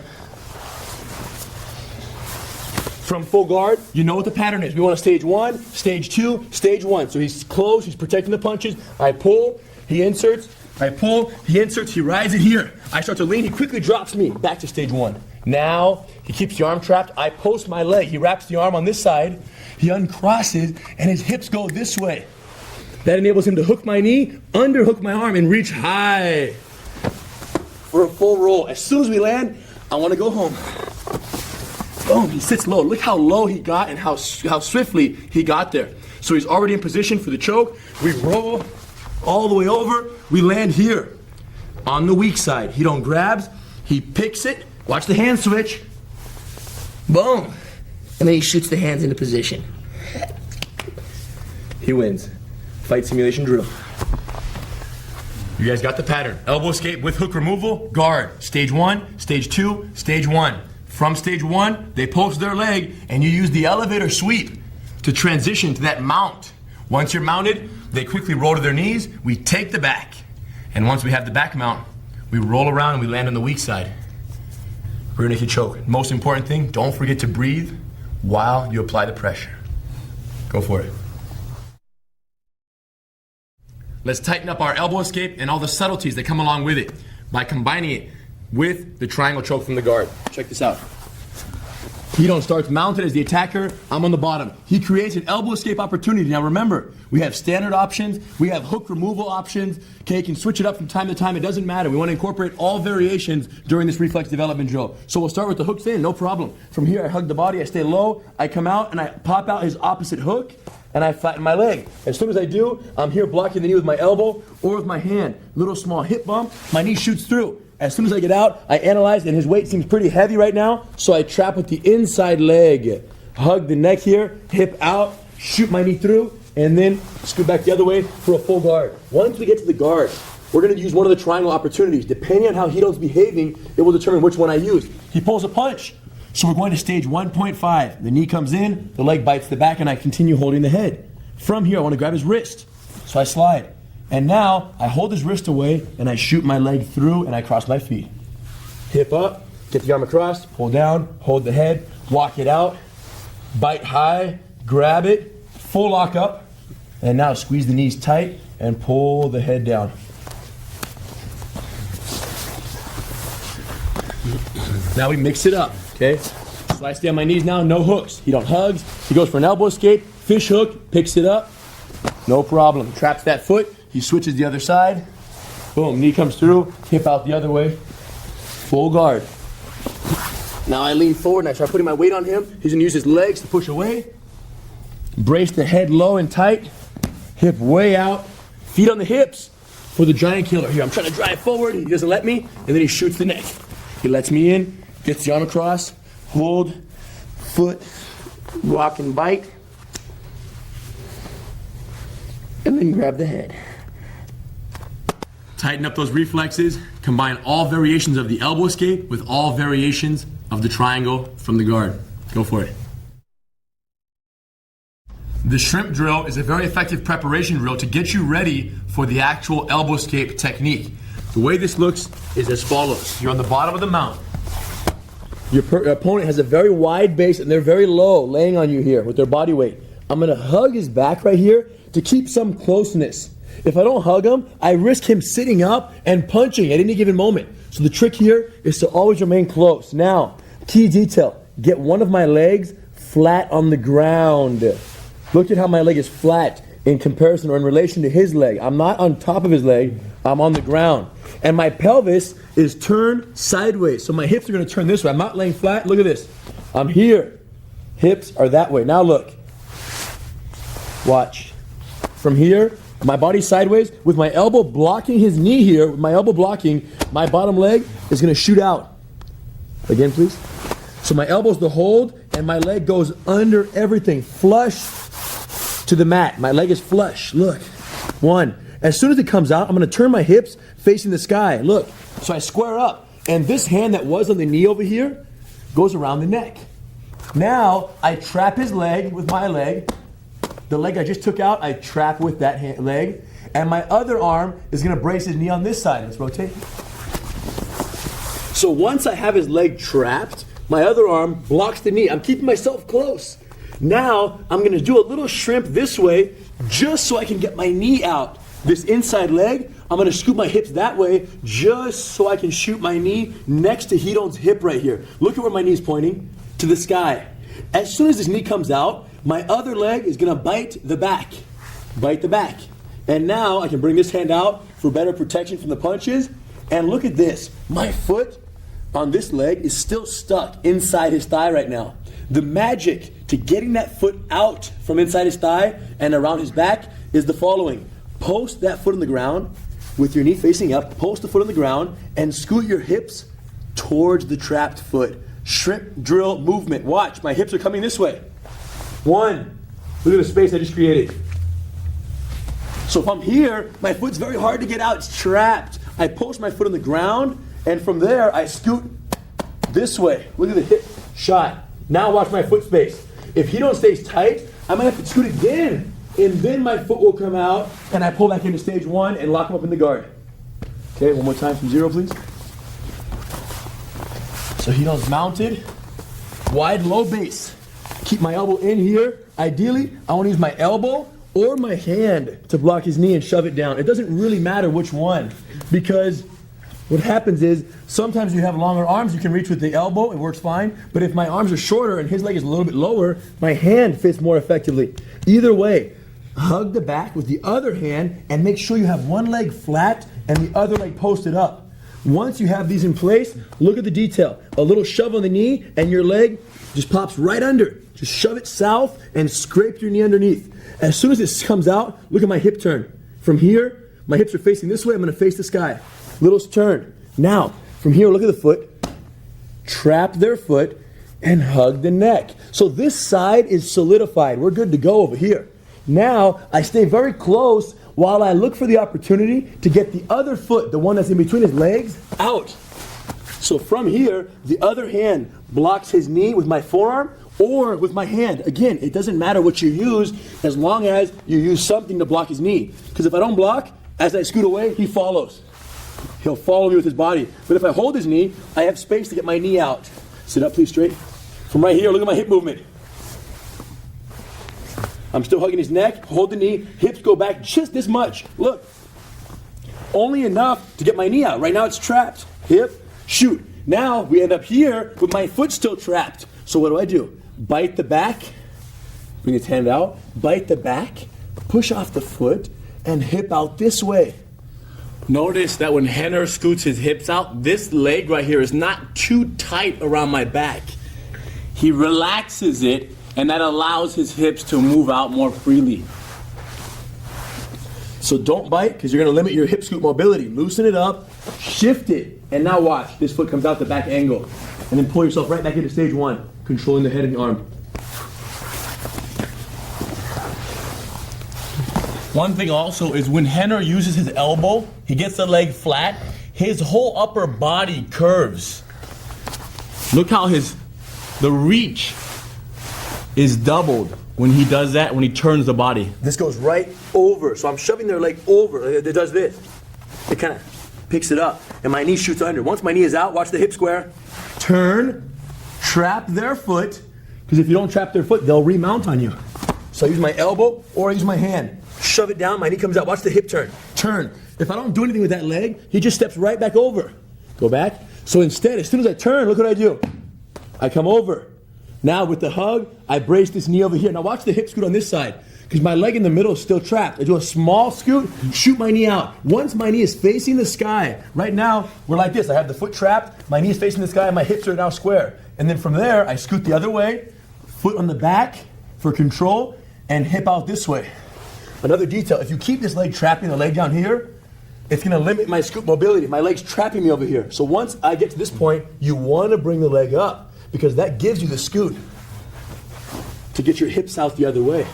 From full guard, you know what the pattern is. We want a stage 1, stage 2, stage 1. So he's close, he's protecting the punches. I pull, he inserts. I pull, he inserts, he rides it here. I start to lean, he quickly drops me back to stage 1. Now, he keeps the arm trapped. I post my leg. He wraps the arm on this side. He uncrosses, and his hips go this way. That enables him to hook my knee, underhook my arm, and reach high for a full roll. As soon as we land, I want to go home. Boom, he sits low. Look how low he got and how swiftly he got there. So he's already in position for the choke. We roll all the way over. We land here on the weak side. He don't grabs. He picks it. Watch the hand switch. Boom. And then he shoots the hands into position. He wins. Fight simulation drill. You guys got the pattern. Elbow escape with hook removal, guard. Stage 1, stage 2, stage 1. From stage 1, they post their leg, and you use the elevator sweep to transition to that mount. Once you're mounted, they quickly roll to their knees. We take the back. And once we have the back mount, we roll around and we land on the weak side. Rear naked choke. Most important thing, don't forget to breathe while you apply the pressure. Go for it. Let's tighten up our elbow escape and all the subtleties that come along with it by combining it with the triangle choke from the guard. Check this out. He don't starts mounted as the attacker. I'm on the bottom. He creates an elbow escape opportunity. Now remember, we have standard options. We have hook removal options. Okay, you can switch it up from time to time. It doesn't matter. We want to incorporate all variations during this reflex development drill. So we'll start with the hooks in, no problem. From here, I hug the body. I stay low. I come out and I pop out his opposite hook and I flatten my leg. As soon as I do, I'm here blocking the knee with my elbow or with my hand. Little small hip bump. My knee shoots through. As soon as I get out, I analyze, and his weight seems pretty heavy right now, so I trap with the inside leg. Hug the neck here, hip out, shoot my knee through, and then scoot back the other way for a full guard. Once we get to the guard, we're going to use one of the triangle opportunities. Depending on how Hito's behaving, it will determine which one I use. He pulls a punch, so we're going to stage 1.5. The knee comes in, the leg bites the back, and I continue holding the head. From here, I want to grab his wrist, so I slide. And now, I hold his wrist away, and I shoot my leg through, and I cross my feet. Hip up, get the arm across, pull down, hold the head, walk it out, bite high, grab it, full lock up, and now squeeze the knees tight, and pull the head down. Now we mix it up, okay? So I stay on my knees now, no hooks. He don't hugs, he goes for an elbow escape, fish hook, picks it up, no problem. Traps that foot. He switches the other side. Boom, knee comes through, hip out the other way. Full guard. Now I lean forward and I start putting my weight on him. He's gonna use his legs to push away. Brace the head low and tight. Hip way out. Feet on the hips for the giant killer. Here, I'm trying to drive forward. He doesn't let me, and then he shoots the neck. He lets me in, gets the arm across, hold, foot, rock and bite, and then grab the head. Tighten up those reflexes. Combine all variations of the elbow escape with all variations of the triangle from the guard. Go for it. The shrimp drill is a very effective preparation drill to get you ready for the actual elbow escape technique. The way this looks is as follows. You're on the bottom of the mount. Your opponent has a very wide base and they're very low, laying on you here with their body weight. I'm gonna hug his back right here to keep some closeness. If I don't hug him, I risk him sitting up and punching at any given moment. So the trick here is to always remain close. Now, key detail, get one of my legs flat on the ground. Look at how my leg is flat in comparison or in relation to his leg. I'm not on top of his leg, I'm on the ground. And my pelvis is turned sideways. So my hips are gonna turn this way. I'm not laying flat, look at this. I'm here. Hips are that way. Now look. Watch. From here, my body sideways, with my elbow blocking his knee here, with my elbow blocking, my bottom leg is going to shoot out. Again, please. So my elbow's the hold, and my leg goes under everything, flush to the mat. My leg is flush. Look. 1. As soon as it comes out, I'm going to turn my hips facing the sky. Look. So I square up, and this hand that was on the knee over here goes around the neck. Now, I trap his leg with my leg. The leg I just took out, I trap with that leg. And my other arm is going to brace his knee on this side. Let's rotate. So once I have his leg trapped, my other arm blocks the knee. I'm keeping myself close. Now, I'm going to do a little shrimp this way just so I can get my knee out. This inside leg, I'm going to scoop my hips that way just so I can shoot my knee next to Hidon's hip right here. Look at where my knee's pointing. To the sky. As soon as this knee comes out, my other leg is going to bite the back. Bite the back. And now I can bring this hand out for better protection from the punches. And look at this. My foot on this leg is still stuck inside his thigh right now. The magic to getting that foot out from inside his thigh and around his back is the following. Post that foot on the ground with your knee facing up. Post the foot on the ground and scoot your hips towards the trapped foot. Shrimp drill movement. Watch, my hips are coming this way. 1. Look at the space I just created. So if I'm here, my foot's very hard to get out. It's trapped. I post my foot on the ground, and from there, I scoot this way. Look at the hip shot. Now watch my foot space. If Hidon stays tight, I might have to scoot again, and then my foot will come out, and I pull back into stage 1 and lock him up in the guard. Okay, one more time from 0, please. So Hidon's mounted, wide low base. Keep my elbow in here. Ideally, I want to use my elbow or my hand to block his knee and shove it down. It doesn't really matter which one, because what happens is sometimes you have longer arms, you can reach with the elbow, it works fine. But if my arms are shorter and his leg is a little bit lower, my hand fits more effectively. Either way, hug the back with the other hand and make sure you have one leg flat and the other leg posted up. Once you have these in place, look at the detail. A little shove on the knee and your leg just pops right under. Just shove it south and scrape your knee underneath. As soon as this comes out, look at my hip turn. From here, my hips are facing this way. I'm going to face the sky. Little turn. Now, from here, look at the foot. Trap their foot and hug the neck. So this side is solidified. We're good to go over here. Now, I stay very close while I look for the opportunity to get the other foot, the one that's in between his legs, out. So from here, the other hand blocks his knee with my forearm or with my hand. Again, it doesn't matter what you use as long as you use something to block his knee. Because if I don't block, as I scoot away, he follows. He'll follow me with his body. But if I hold his knee, I have space to get my knee out. Sit up, please, straight. From right here, look at my hip movement. I'm still hugging his neck, hold the knee, hips go back just this much. Look. Only enough to get my knee out. Right now it's trapped. Hip, shoot. Now we end up here with my foot still trapped. So what do? Bite the back, bring his hand out, bite the back, push off the foot, and hip out this way. Notice that when Henner scoots his hips out, this leg right here is not too tight around my back. He relaxes it, and that allows his hips to move out more freely. So don't bite, because you're going to limit your hip scoop mobility. Loosen it up, shift it, and now watch. This foot comes out the back angle. And then pull yourself right back into stage 1, controlling the head and the arm. One thing also is when Henner uses his elbow, he gets the leg flat, his whole upper body curves. Look how the reach is doubled when he does that, when he turns the body. This goes right over. So I'm shoving their leg over. It does this. It kind of picks it up. And my knee shoots under. Once my knee is out, watch the hip square. Turn, trap their foot. Because if you don't trap their foot, they'll remount on you. So I use my elbow or I use my hand. Shove it down, my knee comes out. Watch the hip turn. Turn. If I don't do anything with that leg, he just steps right back over. Go back. So instead, as soon as I turn, look what I do. I come over. Now with the hug, I brace this knee over here. Now watch the hip scoot on this side, because my leg in the middle is still trapped. I do a small scoot, shoot my knee out. Once my knee is facing the sky, right now we're like this. I have the foot trapped, my knee is facing the sky, and my hips are now square. And then from there, I scoot the other way, foot on the back for control, and hip out this way. Another detail, if you keep this leg trapping the leg down here, it's gonna limit my scoop mobility. My leg's trapping me over here. So once I get to this point, you wanna bring the leg up because that gives you the scoot to get your hips out the other way.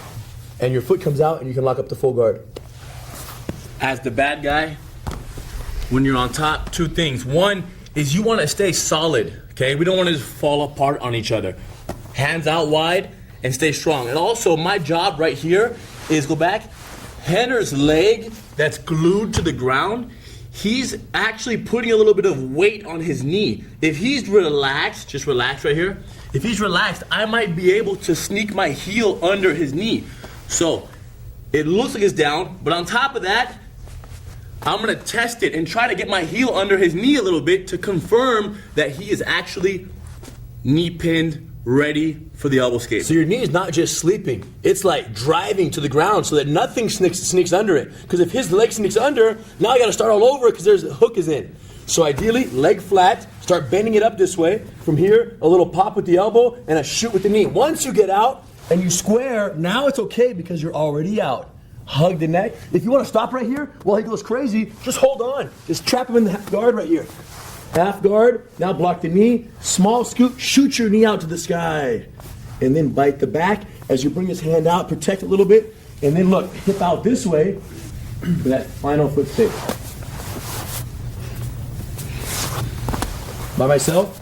And your foot comes out and you can lock up the full guard. As the bad guy, when you're on top, two things. One is you want to stay solid, okay? We don't want to just fall apart on each other. Hands out wide and stay strong. And also, my job right here is go back. Henner's leg that's glued to the ground, he's actually putting a little bit of weight on his knee. If he's relaxed, just relax right here. If he's relaxed, I might be able to sneak my heel under his knee. So, it looks like it's down, but on top of that, I'm gonna test it and try to get my heel under his knee a little bit to confirm that he is actually knee pinned, ready for the elbow escape. So your knee is not just sleeping, it's like driving to the ground so that nothing sneaks under it. Because if his leg sneaks under, now I gotta start all over because the hook is in. So ideally, leg flat, start bending it up this way. From here, a little pop with the elbow and a shoot with the knee. Once you get out and you square, now it's okay because you're already out. Hug the neck. If you want to stop right here while he goes crazy, just hold on. Just trap him in the half guard right here. Half guard, now block the knee, small scoop, shoot your knee out to the sky. And then bite the back as you bring his hand out, protect a little bit, and then look, hip out this way for that final foot stick. By myself,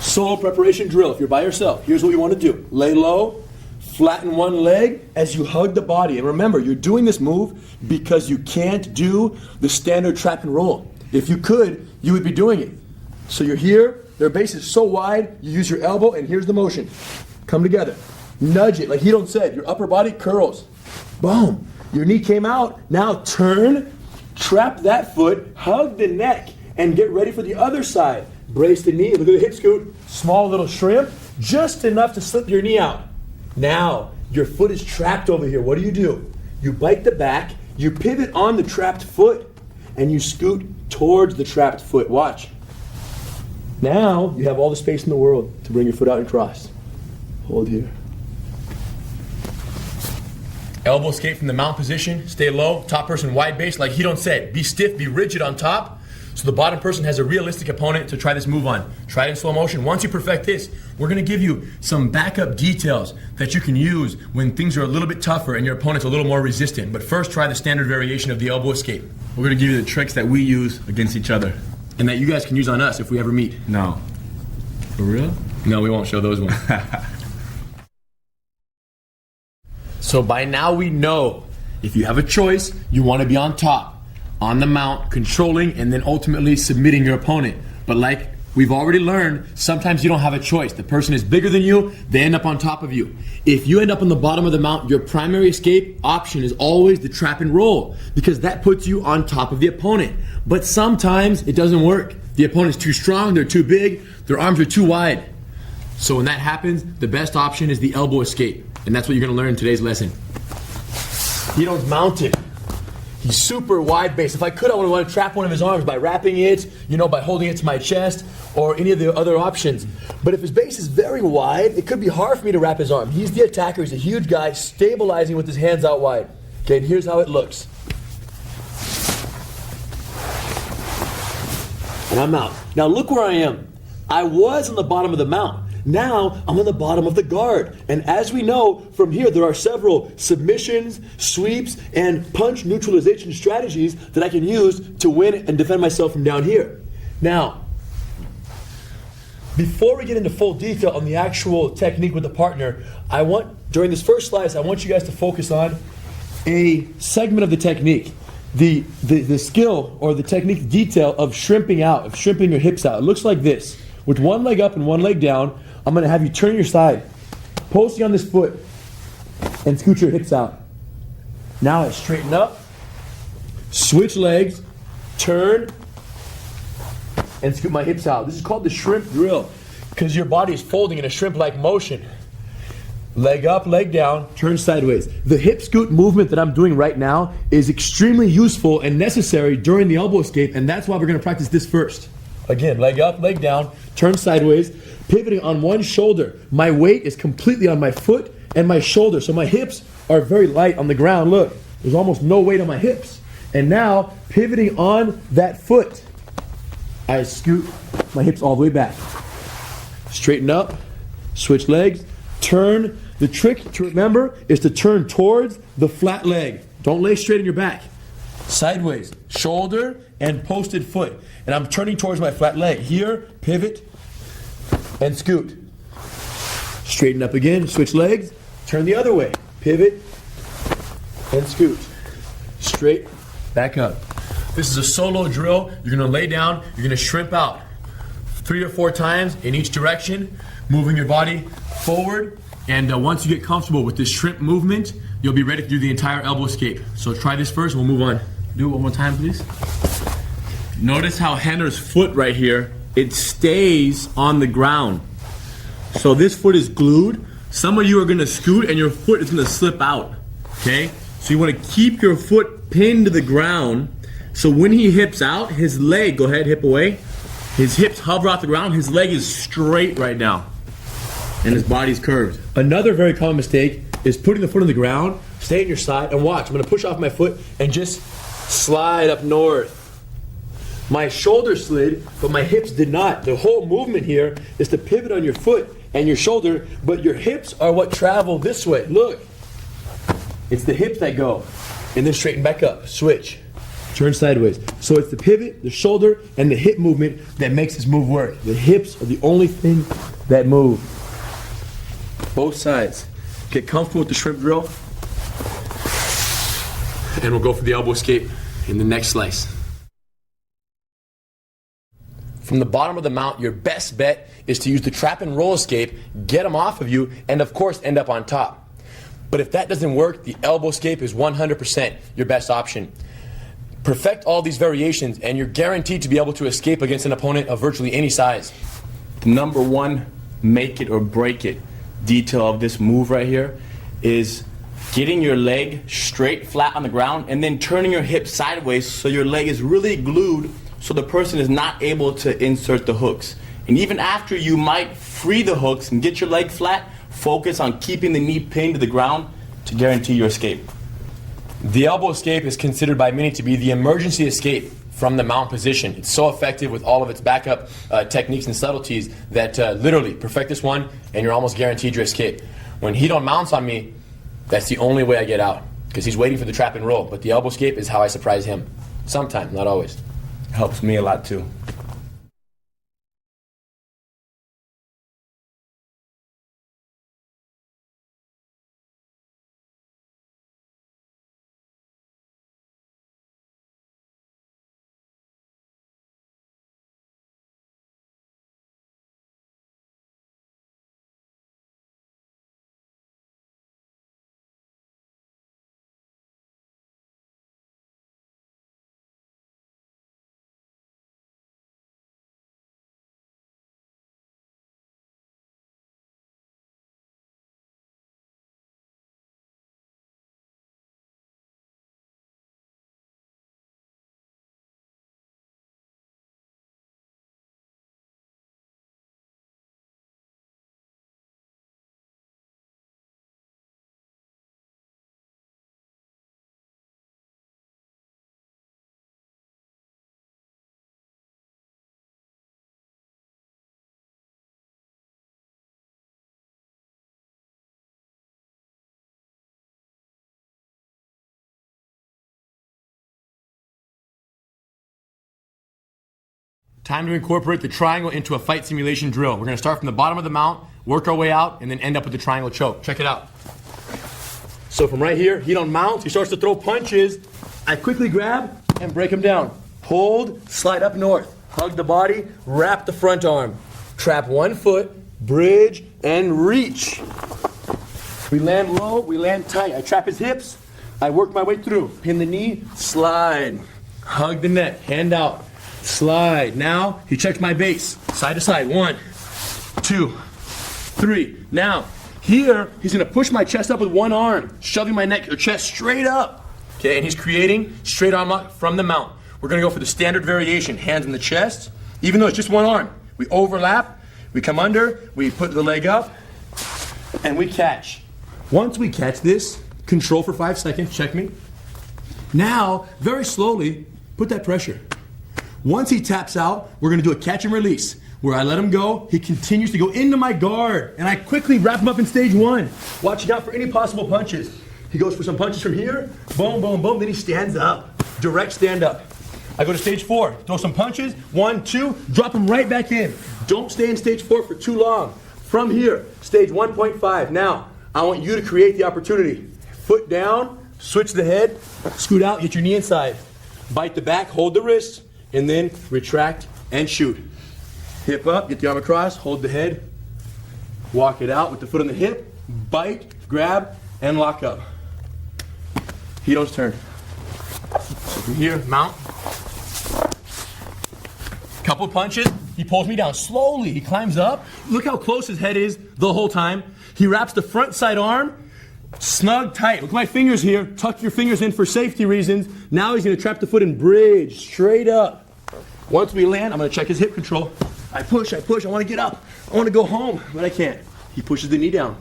solo preparation drill. If you're by yourself, here's what you want to do. Lay low, flatten one leg as you hug the body. And remember, you're doing this move because you can't do the standard trap and roll. If you could, you would be doing it. So you're here, their base is so wide, you use your elbow, and here's the motion. Come together. Nudge it, like Hidon said, your upper body curls. Boom. Your knee came out. Now turn, trap that foot, hug the neck, and get ready for the other side. Brace the knee, look at the hip scoot. Small little shrimp, just enough to slip your knee out. Now, your foot is trapped over here. What do? You bite the back, you pivot on the trapped foot, and you scoot towards the trapped foot. Watch. Now, you have all the space in the world to bring your foot out and cross. Hold here. Elbow escape from the mount position. Stay low. Top person wide base. Like Hidon said, be stiff, be rigid on top. So the bottom person has a realistic opponent to try this move on. Try it in slow motion. Once you perfect this, we're gonna give you some backup details that you can use when things are a little bit tougher and your opponent's a little more resistant. But first, try the standard variation of the elbow escape. We're gonna give you the tricks that we use against each other and that you guys can use on us if we ever meet. No. For real? No, we won't show those ones. So by now we know if you have a choice, you want to be on top, on the mount, controlling, and then ultimately submitting your opponent. But like we've already learned, sometimes you don't have a choice. The person is bigger than you, they end up on top of you. If you end up on the bottom of the mount, your primary escape option is always the trap and roll, because that puts you on top of the opponent. But sometimes it doesn't work. The opponent's too strong, they're too big, their arms are too wide. So when that happens, the best option is the elbow escape. And that's what you're gonna learn in today's lesson. Hidon's mounted. He's super wide base. If I could, I would want to trap one of his arms by wrapping it, by holding it to my chest, or any of the other options. But if his base is very wide, it could be hard for me to wrap his arm. He's the attacker, he's a huge guy, stabilizing with his hands out wide. Okay, and here's how it looks. And I'm out. Now look where I am. I was on the bottom of the mount. Now I'm on the bottom of the guard. And as we know, from here there are several submissions, sweeps, and punch neutralization strategies that I can use to win and defend myself from down here. Now, before we get into full detail on the actual technique with the partner, during this first slice, I want you guys to focus on a segment of the technique. The skill or the technique detail of shrimping out, of shrimping your hips out. It looks like this. With one leg up and one leg down, I'm going to have you turn your side, posting on this foot, and scoot your hips out. Now I straighten up, switch legs, turn, and scoot my hips out. This is called the shrimp drill because your body is folding in a shrimp-like motion. Leg up, leg down, turn sideways. The hip scoot movement that I'm doing right now is extremely useful and necessary during the elbow escape, and that's why we're going to practice this first. Again, leg up, leg down, turn sideways, pivoting on one shoulder. My weight is completely on my foot, and my shoulder. So my hips are very light on the ground. Look, there's almost no weight on my hips. And now, pivoting on that foot, I scoot my hips all the way back. Straighten up, switch legs, turn. The trick to remember is to turn towards the flat leg. Don't lay straight on your back. Sideways, shoulder and posted foot. And I'm turning towards my flat leg. Here, pivot and scoot. Straighten up again, switch legs, turn the other way. Pivot and scoot. Straight, back up. This is a solo drill. You're gonna lay down, you're gonna shrimp out 3 or 4 times in each direction, moving your body forward. And once you get comfortable with this shrimp movement, you'll be ready to do the entire elbow escape. So try this first, we'll move on. Do it one more time, please. Notice how Henner's foot right here, it stays on the ground. So this foot is glued. Some of you are gonna scoot and your foot is gonna slip out, okay? So you wanna keep your foot pinned to the ground. So when he hips out, his leg, go ahead, hip away. His hips hover off the ground, his leg is straight right now. And his body's curved. Another very common mistake is putting the foot on the ground, stay on your side, and watch. I'm gonna push off my foot and just slide up north. My shoulder slid, but my hips did not. The whole movement here is to pivot on your foot and your shoulder, but your hips are what travel this way. Look, it's the hips that go. And then straighten back up, switch, turn sideways. So it's the pivot, the shoulder, and the hip movement that makes this move work. The hips are the only thing that move. Both sides. Get comfortable with the shrimp drill. And we'll go for the elbow escape in the next slice. From the bottom of the mount, your best bet is to use the trap and roll escape, get them off of you, and of course end up on top. But if that doesn't work, the elbow escape is 100% your best option. Perfect all these variations and you're guaranteed to be able to escape against an opponent of virtually any size. The number one make it or break it detail of this move right here is getting your leg straight flat on the ground and then turning your hip sideways so your leg is really glued so the person is not able to insert the hooks. And even after you might free the hooks and get your leg flat, focus on keeping the knee pinned to the ground to guarantee your escape. The elbow escape is considered by many to be the emergency escape from the mount position. It's so effective with all of its backup techniques and subtleties that literally perfect this one and you're almost guaranteed your escape. When he don't mounts on me, that's the only way I get out because he's waiting for the trap and roll. But the elbow escape is how I surprise him. Sometimes, not always. Helps me a lot too. Time to incorporate the triangle into a fight simulation drill. We're going to start from the bottom of the mount, work our way out, and then end up with the triangle choke. Check it out. So from right here, he don't mount, he starts to throw punches. I quickly grab and break him down. Hold, slide up north, hug the body, wrap the front arm. Trap one foot, bridge, and reach. We land low, we land tight. I trap his hips, I work my way through. Pin the knee, slide. Hug the neck, hand out. Slide. Now he checks my base. Side to side. 1, 2, 3. Now here he's gonna push my chest up with one arm, shoving my neck or chest straight up. Okay, and he's creating straight arm up from the mount. We're gonna go for the standard variation, hands in the chest, even though it's just one arm. We overlap, we come under, we put the leg up, and we catch. Once we catch this, control for 5 seconds, check me. Now, very slowly, put that pressure. Once he taps out, we're gonna do a catch and release, where I let him go, he continues to go into my guard, and I quickly wrap him up in stage 1, watching out for any possible punches. He goes for some punches from here, boom, boom, boom, then he stands up, direct stand up. I go to stage 4, throw some punches, 1, 2, drop him right back in. Don't stay in stage 4 for too long. From here, stage 1.5. Now, I want you to create the opportunity. Foot down, switch the head, scoot out, get your knee inside. Bite the back, hold the wrist, and then retract and shoot. Hip up, get the arm across, hold the head, walk it out with the foot on the hip, bite, grab, and lock up. Heels turn. So from here, mount. Couple punches, he pulls me down slowly. He climbs up. Look how close his head is the whole time. He wraps the front side arm, snug tight. Look at my fingers here. Tuck your fingers in for safety reasons. Now he's gonna trap the foot and bridge straight up. Once we land, I'm gonna check his hip control. I push, I wanna get up. I wanna go home, but I can't. He pushes the knee down.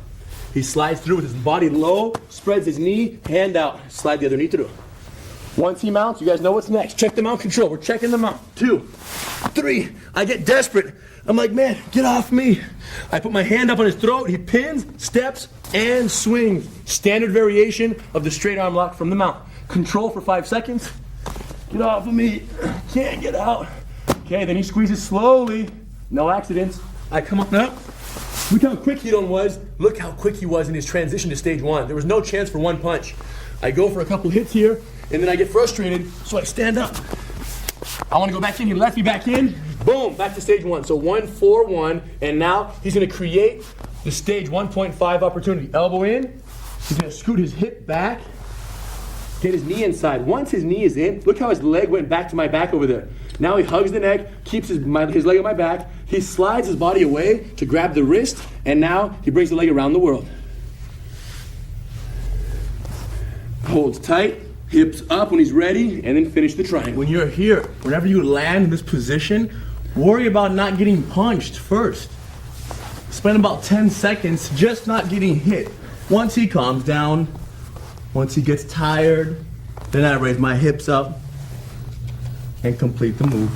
He slides through with his body low, spreads his knee, hand out, slide the other knee through. Once he mounts, you guys know what's next. Check the mount control. We're checking the mount. 2, 3. I get desperate. I'm like, man, get off me. I put my hand up on his throat. He pins, steps, and swings. Standard variation of the straight arm lock from the mount. Control for 5 seconds. Get off of me. Can't get out. Okay, then he squeezes slowly. No accidents. I come up now. Look how quick he was. Look how quick he was in his transition to stage 1. There was no chance for one punch. I go for a couple hits here, and then I get frustrated, so I stand up. I want to go back in. He lets me back in. Boom, back to stage 1. So 1, 4, 1, and now he's going to create the stage 1.5 opportunity. Elbow in. He's going to scoot his hip back, get his knee inside. Once his knee is in, look how his leg went back to my back over there. Now he hugs the neck, keeps his leg on my back. He slides his body away to grab the wrist, and now he brings the leg around the world. Holds tight, hips up when he's ready, and then finish the triangle. When you're here, whenever you land in this position, worry about not getting punched first. Spend about 10 seconds just not getting hit. Once he calms down, once he gets tired, then I raise my hips up and complete the move.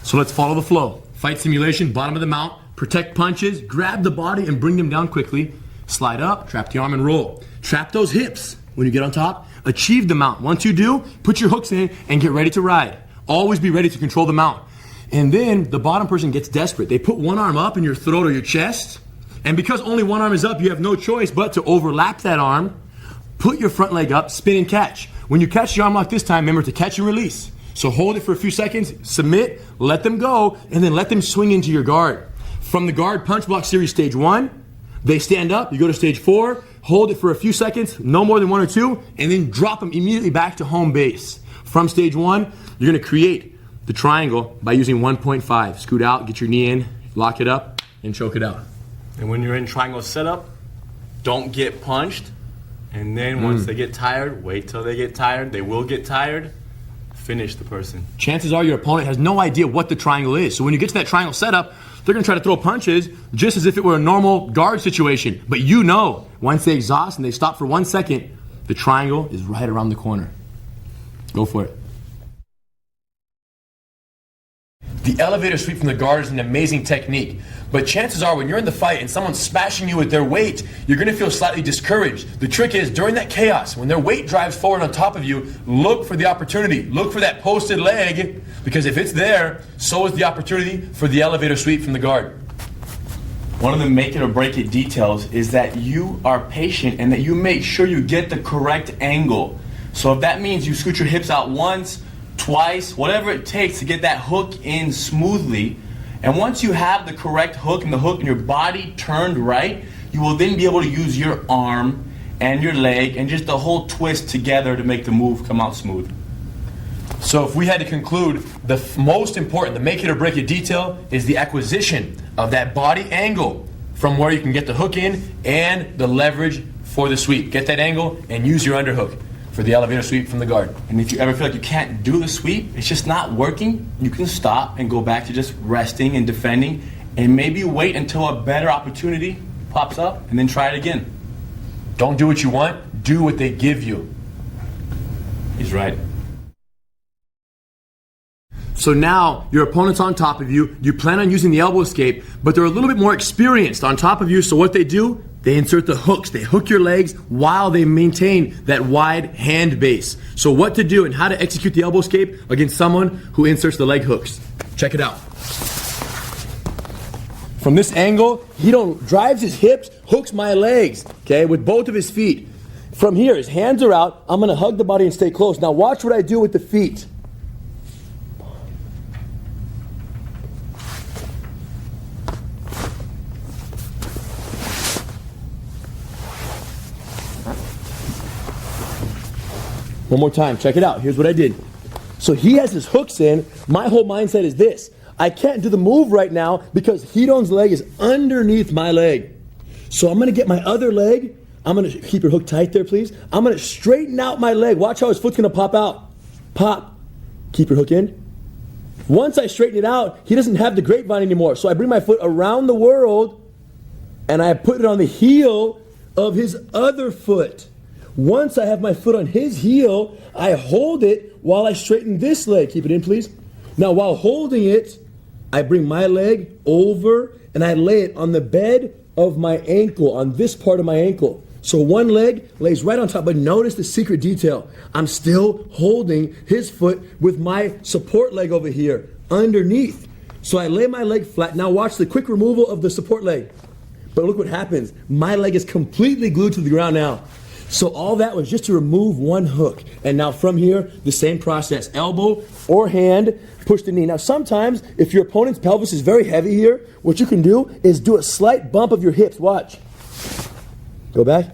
So let's follow the flow. Fight simulation, bottom of the mount, protect punches, grab the body and bring them down quickly. Slide up, trap the arm and roll. Trap those hips when you get on top. Achieve the mount. Once you do, put your hooks in and get ready to ride. Always be ready to control the mount. And then the bottom person gets desperate. They put one arm up in your throat or your chest, and because only one arm is up, you have no choice but to overlap that arm, put your front leg up, spin and catch. When you catch the arm lock this time, remember to catch and release. So hold it for a few seconds, submit, let them go, and then let them swing into your guard. From the guard punch block series stage 1, they stand up, you go to stage 4, hold it for a few seconds, no more than 1 or 2, and then drop them immediately back to home base. From stage 1, you're gonna create the triangle by using 1.5. Scoot out, get your knee in, lock it up, and choke it out. And when you're in triangle setup, don't get punched. And then once they get tired, wait till they get tired. They will get tired. Finish the person. Chances are your opponent has no idea what the triangle is. So when you get to that triangle setup, they're gonna try to throw punches just as if it were a normal guard situation. But you know, once they exhaust and they stop for 1 second, the triangle is right around the corner. Go for it. The elevator sweep from the guard is an amazing technique, but chances are when you're in the fight and someone's smashing you with their weight, you're going to feel slightly discouraged. The trick is, during that chaos, when their weight drives forward on top of you, look for the opportunity. Look for that posted leg, because if it's there, so is the opportunity for the elevator sweep from the guard. One of the make it or break it details is that you are patient and that you make sure you get the correct angle. So if that means you scoot your hips out once, twice, whatever it takes to get that hook in smoothly. And once you have the correct hook and the hook and your body turned right, you will then be able to use your arm and your leg and just the whole twist together to make the move come out smooth. So if we had to conclude, the most important, the make it or break it detail is the acquisition of that body angle from where you can get the hook in and the leverage for the sweep. Get that angle and use your underhook. for the elevator sweep from the guard. And if you ever feel like you can't do the sweep, it's just not working, you can stop and go back to just resting and defending, and maybe wait until a better opportunity pops up, and then try it again. Don't do what you want, do what they give you. He's right. So now your opponent's on top of you, you plan on using the elbow escape, but they're a little bit more experienced on top of you, so what they do, they insert the hooks. They hook your legs while they maintain that wide hand base. So what to do and how to execute the elbow escape against someone who inserts the leg hooks. Check it out. From this angle, he drives his hips, hooks my legs, okay, with both of his feet. From here, his hands are out. I'm going to hug the body and stay close. Now watch what I do with the feet. One more time, check it out. Here's what I did. So he has his hooks in. My whole mindset is this. I can't do the move right now because Hidon's leg is underneath my leg. So I'm going to get my other leg. I'm going to keep your hook tight there, please. I'm going to straighten out my leg. Watch how his foot's going to pop out. Pop. Keep your hook in. Once I straighten it out, he doesn't have the grapevine anymore. So I bring my foot around the world and I put it on the heel of his other foot. Once I have my foot on his heel, I hold it while I straighten this leg. Keep it in, please. Now, while holding it, I bring my leg over and I lay it on the bed of my ankle, on this part of my ankle. So one leg lays right on top, but notice the secret detail. I'm still holding his foot with my support leg over here, underneath. So I lay my leg flat. Now watch the quick removal of the support leg. But look what happens. My leg is completely glued to the ground now. So all that was just to remove one hook. And now from here, the same process. Elbow or hand, push the knee. Now sometimes, if your opponent's pelvis is very heavy here, what you can do is do a slight bump of your hips. Watch. Go back.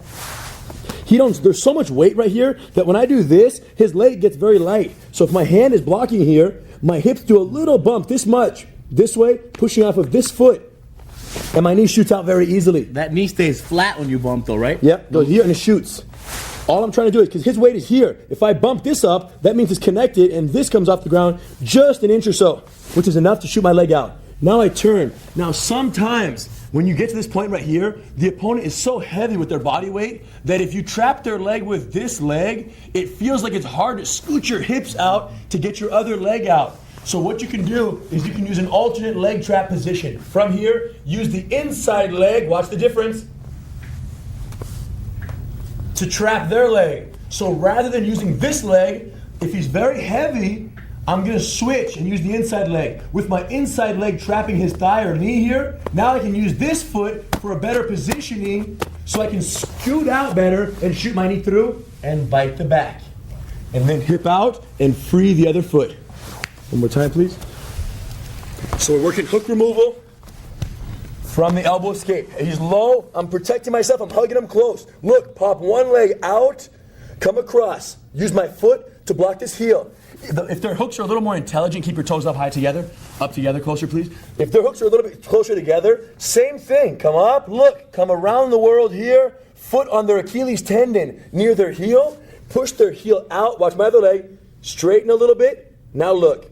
There's so much weight right here that when I do this, his leg gets very light. So if my hand is blocking here, my hips do a little bump this much. This way, pushing off of this foot. And my knee shoots out very easily. That knee stays flat when you bump though, right? Yep, goes here and it shoots. All I'm trying to do is, because his weight is here, if I bump this up, that means it's connected and this comes off the ground just an inch or so, which is enough to shoot my leg out. Now I turn. Now sometimes, when you get to this point right here, the opponent is so heavy with their body weight that if you trap their leg with this leg, it feels like it's hard to scoot your hips out to get your other leg out. So what you can do is you can use an alternate leg trap position. From here, use the inside leg, watch the difference, to trap their leg. So rather than using this leg, if he's very heavy, I'm going to switch and use the inside leg. With my inside leg trapping his thigh or knee here, now I can use this foot for a better positioning so I can scoot out better and shoot my knee through and bite the back. And then hip out and free the other foot. One more time, please. So we're working hook removal from the elbow escape. He's low. I'm protecting myself. I'm hugging him close. Look, pop one leg out, come across. Use my foot to block this heel. If their hooks are a little more intelligent, keep your toes up high together. Up together, closer, please. If their hooks are a little bit closer together, same thing. Come up, look, come around the world here. Foot on their Achilles tendon near their heel. Push their heel out. Watch my other leg. Straighten a little bit. Now look.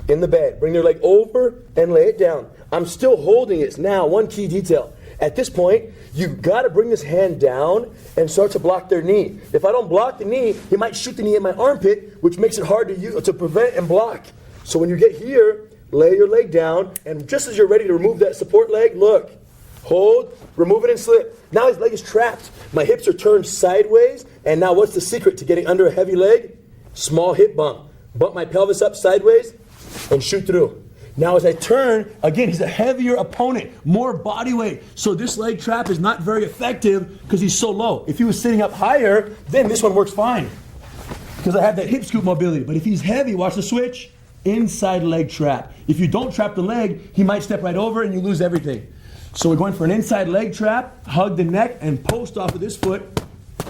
In the bed. Bring their leg over and lay it down. I'm still holding it. Now, one key detail. At this point, you've got to bring this hand down and start to block their knee. If I don't block the knee, he might shoot the knee in my armpit, which makes it hard to prevent and block. So when you get here, lay your leg down, and just as you're ready to remove that support leg, look. Hold, remove it and slip. Now his leg is trapped. My hips are turned sideways, and now what's the secret to getting under a heavy leg? Small hip bump. Bump my pelvis up sideways, and shoot through. Now as I turn, again, he's a heavier opponent, more body weight. So this leg trap is not very effective because he's so low. If he was sitting up higher, then this one works fine because I have that hip scoop mobility. But if he's heavy, watch the switch, inside leg trap. If you don't trap the leg, he might step right over and you lose everything. So we're going for an inside leg trap, hug the neck and post off of this foot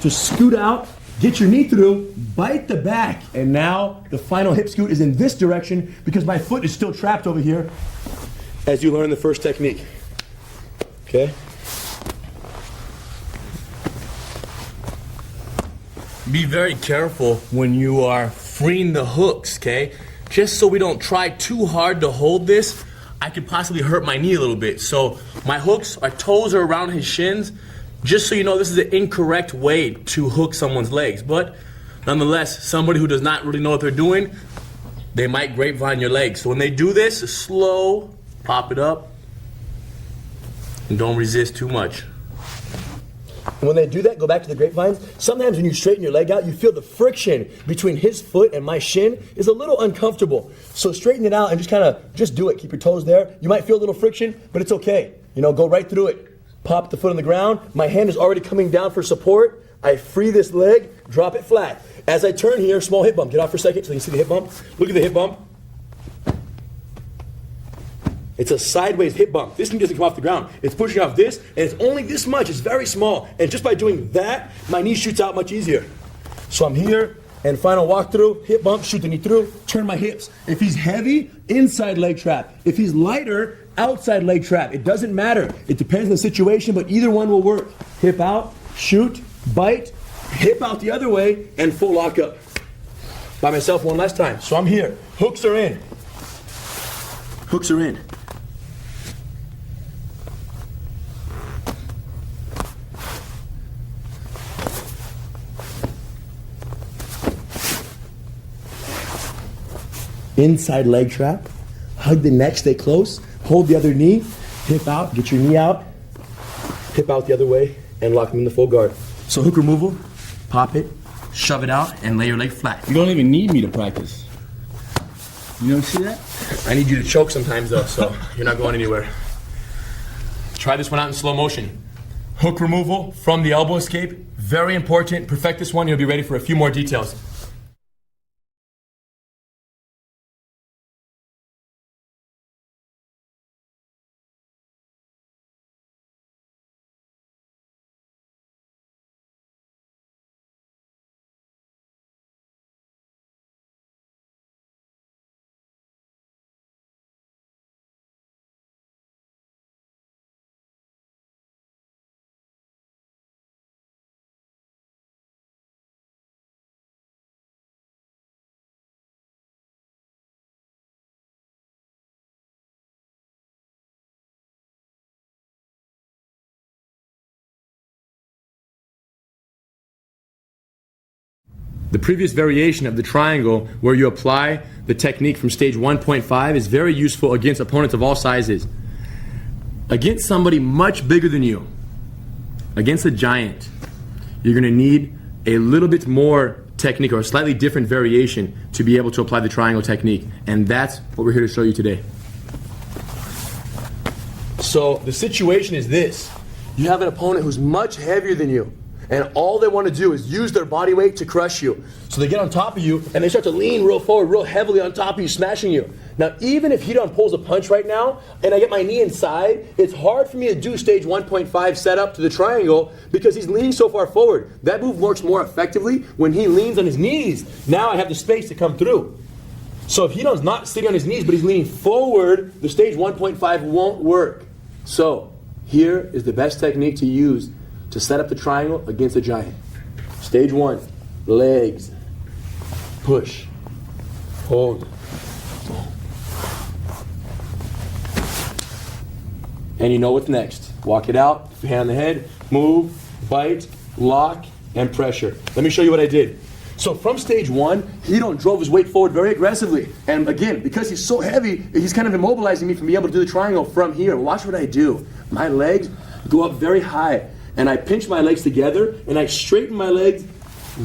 to scoot out. Get your knee through, bite the back, and now the final hip scoot is in this direction because my foot is still trapped over here as you learn the first technique. Okay? be very careful when you are freeing the hooks, okay? Just so we don't try too hard to hold this, I could possibly hurt my knee a little bit. So my hooks, our toes are around his shins. Just so you know, this is an incorrect way to hook someone's legs. But nonetheless, somebody who does not really know what they're doing, they might grapevine your legs. So when they do this, slow, pop it up, and don't resist too much. And when they do that, go back to the grapevines. Sometimes when you straighten your leg out, you feel the friction between his foot and my shin is a little uncomfortable. So straighten it out and just do it. Keep your toes there. You might feel a little friction, but it's okay. You know, go right through it. Pop the foot on the ground. My hand is already coming down for support. I free this leg, drop it flat. As I turn here, small hip bump. Get off for a second so you can see the hip bump. Look at the hip bump. It's a sideways hip bump. This thing doesn't come off the ground. It's pushing off this, and it's only this much. It's very small. And just by doing that, my knee shoots out much easier. So I'm here, and final walkthrough, hip bump, shoot the knee through, turn my hips. If he's heavy, inside leg trap. If he's lighter, outside leg trap. It doesn't matter. It depends on the situation, but either one will work. Hip out, shoot, bite, hip out the other way, and full lock up. By myself one last time. So I'm here. Hooks are in. Hooks are in. Inside leg trap. Hug the neck, stay close. Hold the other knee. Hip out, get your knee out. Hip out the other way, and lock them in the full guard. So hook removal, pop it, shove it out, and lay your leg flat. You don't even need me to practice. You don't see that? I need you to choke sometimes though, so you're not going anywhere. Try this one out in slow motion. Hook removal from the elbow escape, very important. Perfect this one, you'll be ready for a few more details. The previous variation of the triangle, where you apply the technique from stage 1.5, is very useful against opponents of all sizes. Against somebody much bigger than you, against a giant, you're going to need a little bit more technique or a slightly different variation to be able to apply the triangle technique. And that's what we're here to show you today. So the situation is this. You have an opponent who's much heavier than you. And all they want to do is use their body weight to crush you. So they get on top of you, and they start to lean real forward, real heavily on top of you, smashing you. Now, even if Hidon pulls a punch right now, and I get my knee inside, it's hard for me to do stage 1.5 setup to the triangle because he's leaning so far forward. That move works more effectively when he leans on his knees. Now I have the space to come through. So if Hidon's not sitting on his knees, but he's leaning forward, the stage 1.5 won't work. So here is the best technique to use to set up the triangle against a giant. Stage 1, legs, push, hold. And you know what's next. Walk it out, hand on the head, move, bite, lock, and pressure. Let me show you what I did. So from stage 1, Hidon drove his weight forward very aggressively. And again, because he's so heavy, he's kind of immobilizing me from being able to do the triangle from here. Watch what I do. My legs go up very high. And I pinch my legs together, and I straighten my legs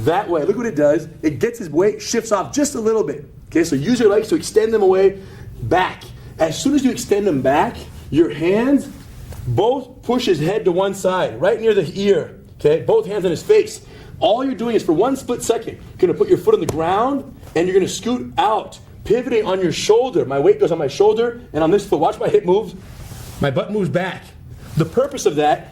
that way. Look what it does. It gets his weight, shifts off just a little bit. Okay, so use your legs to extend them away, back. As soon as you extend them back, your hands both push his head to one side, right near the ear. Okay, both hands on his face. All you're doing is for one split second, you're going to put your foot on the ground, and you're going to scoot out, pivoting on your shoulder. My weight goes on my shoulder, and on this foot, watch my hip move. My butt moves back. The purpose of that,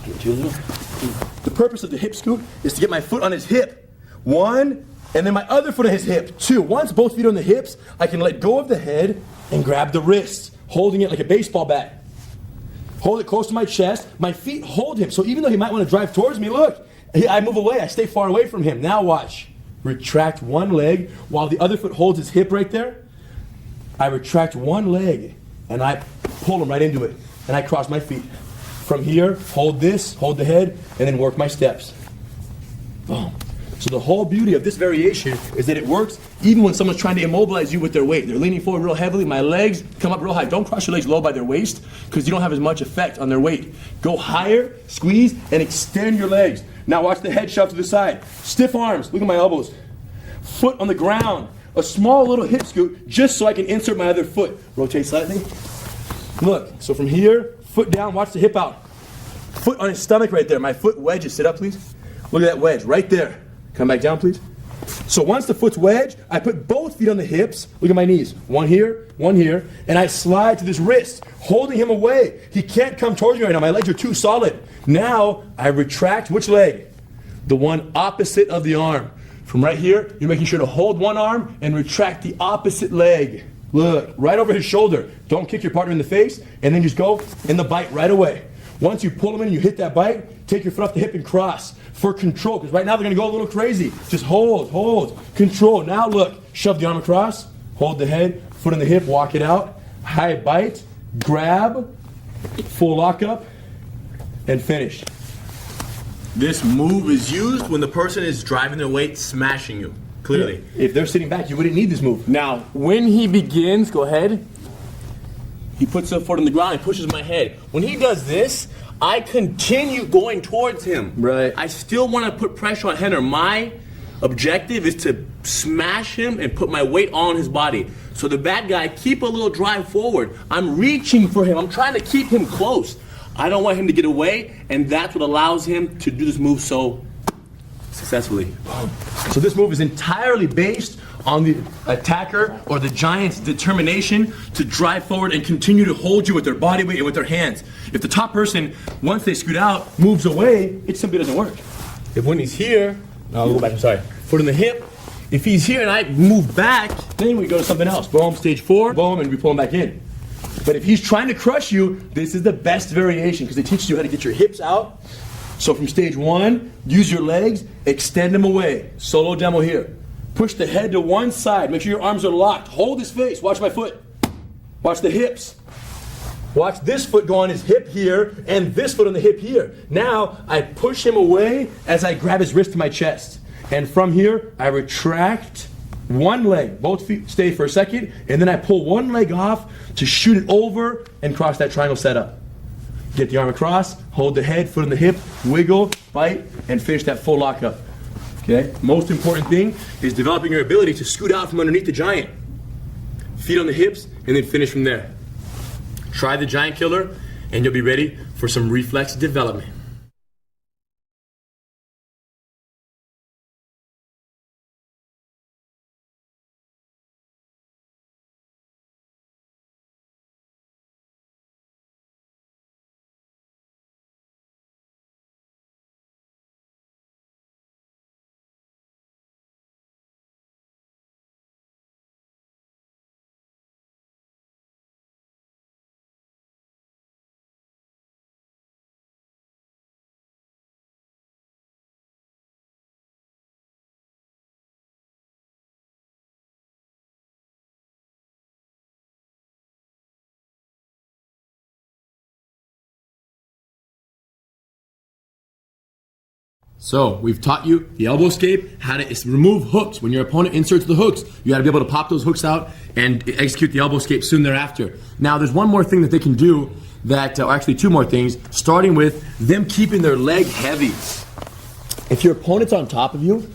the purpose of the hip scoot is to get my foot on his hip. 1, and then my other foot on his hip. 2, once both feet on the hips, I can let go of the head and grab the wrist, holding it like a baseball bat. Hold it close to my chest. My feet hold him. So even though he might want to drive towards me, look, I move away. I stay far away from him. Now watch. Retract one leg while the other foot holds his hip right there. I retract one leg and I pull him right into it. And I cross my feet. From here, hold this, hold the head, and then work my steps. Boom. So the whole beauty of this variation is that it works even when someone's trying to immobilize you with their weight. They're leaning forward real heavily. My legs come up real high. Don't cross your legs low by their waist because you don't have as much effect on their weight. Go higher, squeeze, and extend your legs. Now watch the head shove to the side. Stiff arms. Look at my elbows. Foot on the ground. A small little hip scoot just so I can insert my other foot. Rotate slightly. Look. So from here, foot down. Watch the hip out. Foot on his stomach right there. My foot wedges. Sit up, please. Look at that wedge right there. Come back down, please. So once the foot's wedged, I put both feet on the hips. Look at my knees. One here, and I slide to this wrist, holding him away. He can't come towards me right now. My legs are too solid. Now I retract which leg? The one opposite of the arm. From right here, you're making sure to hold one arm and retract the opposite leg. Look, right over his shoulder. Don't kick your partner in the face, and then just go in the bite right away. Once you pull him in and you hit that bite, take your foot off the hip and cross for control. Because right now they're going to go a little crazy. Just hold, control. Now look, shove the arm across, hold the head, foot in the hip, walk it out. High bite, grab, full lockup, and finish. This move is used when the person is driving their weight, smashing you. Clearly. If they're sitting back, you wouldn't need this move. Now, when he begins, go ahead. He puts a foot on the ground and pushes my head. When he does this, I continue going towards him. Right. I still want to put pressure on Henner. My objective is to smash him and put my weight on his body. So the bad guy, keep a little drive forward. I'm reaching for him. I'm trying to keep him close. I don't want him to get away, and that's what allows him to do this move so successfully. So this move is entirely based on the attacker or the giant's determination to drive forward and continue to hold you with their body weight and with their hands. If the top person, once they scoot out, moves away, it simply doesn't work. If when he's here, no, I'll go back, I'm sorry. Foot in the hip. If he's here and I move back, then we go to something else. Boom, stage 4, boom, and we pull him back in. But if he's trying to crush you, this is the best variation because it teaches you how to get your hips out. So from stage 1, use your legs, extend them away. Solo demo here. Push the head to one side. Make sure your arms are locked. Hold his face. Watch my foot. Watch the hips. Watch this foot go on his hip here and this foot on the hip here. Now I push him away as I grab his wrist to my chest. And from here, I retract one leg. Both feet stay for a second. And then I pull one leg off to shoot it over and cross that triangle setup. Get the arm across, hold the head, foot on the hip, wiggle, bite, and finish that full lockup. Okay? Most important thing is developing your ability to scoot out from underneath the giant. Feet on the hips, and then finish from there. Try the giant killer, and you'll be ready for some reflex development. So we've taught you the elbow escape, how to remove hooks. When your opponent inserts the hooks, you got to be able to pop those hooks out and execute the elbow escape soon thereafter. Now there's one more thing that they can do that, or actually two more things, starting with them keeping their leg heavy. If your opponent's on top of you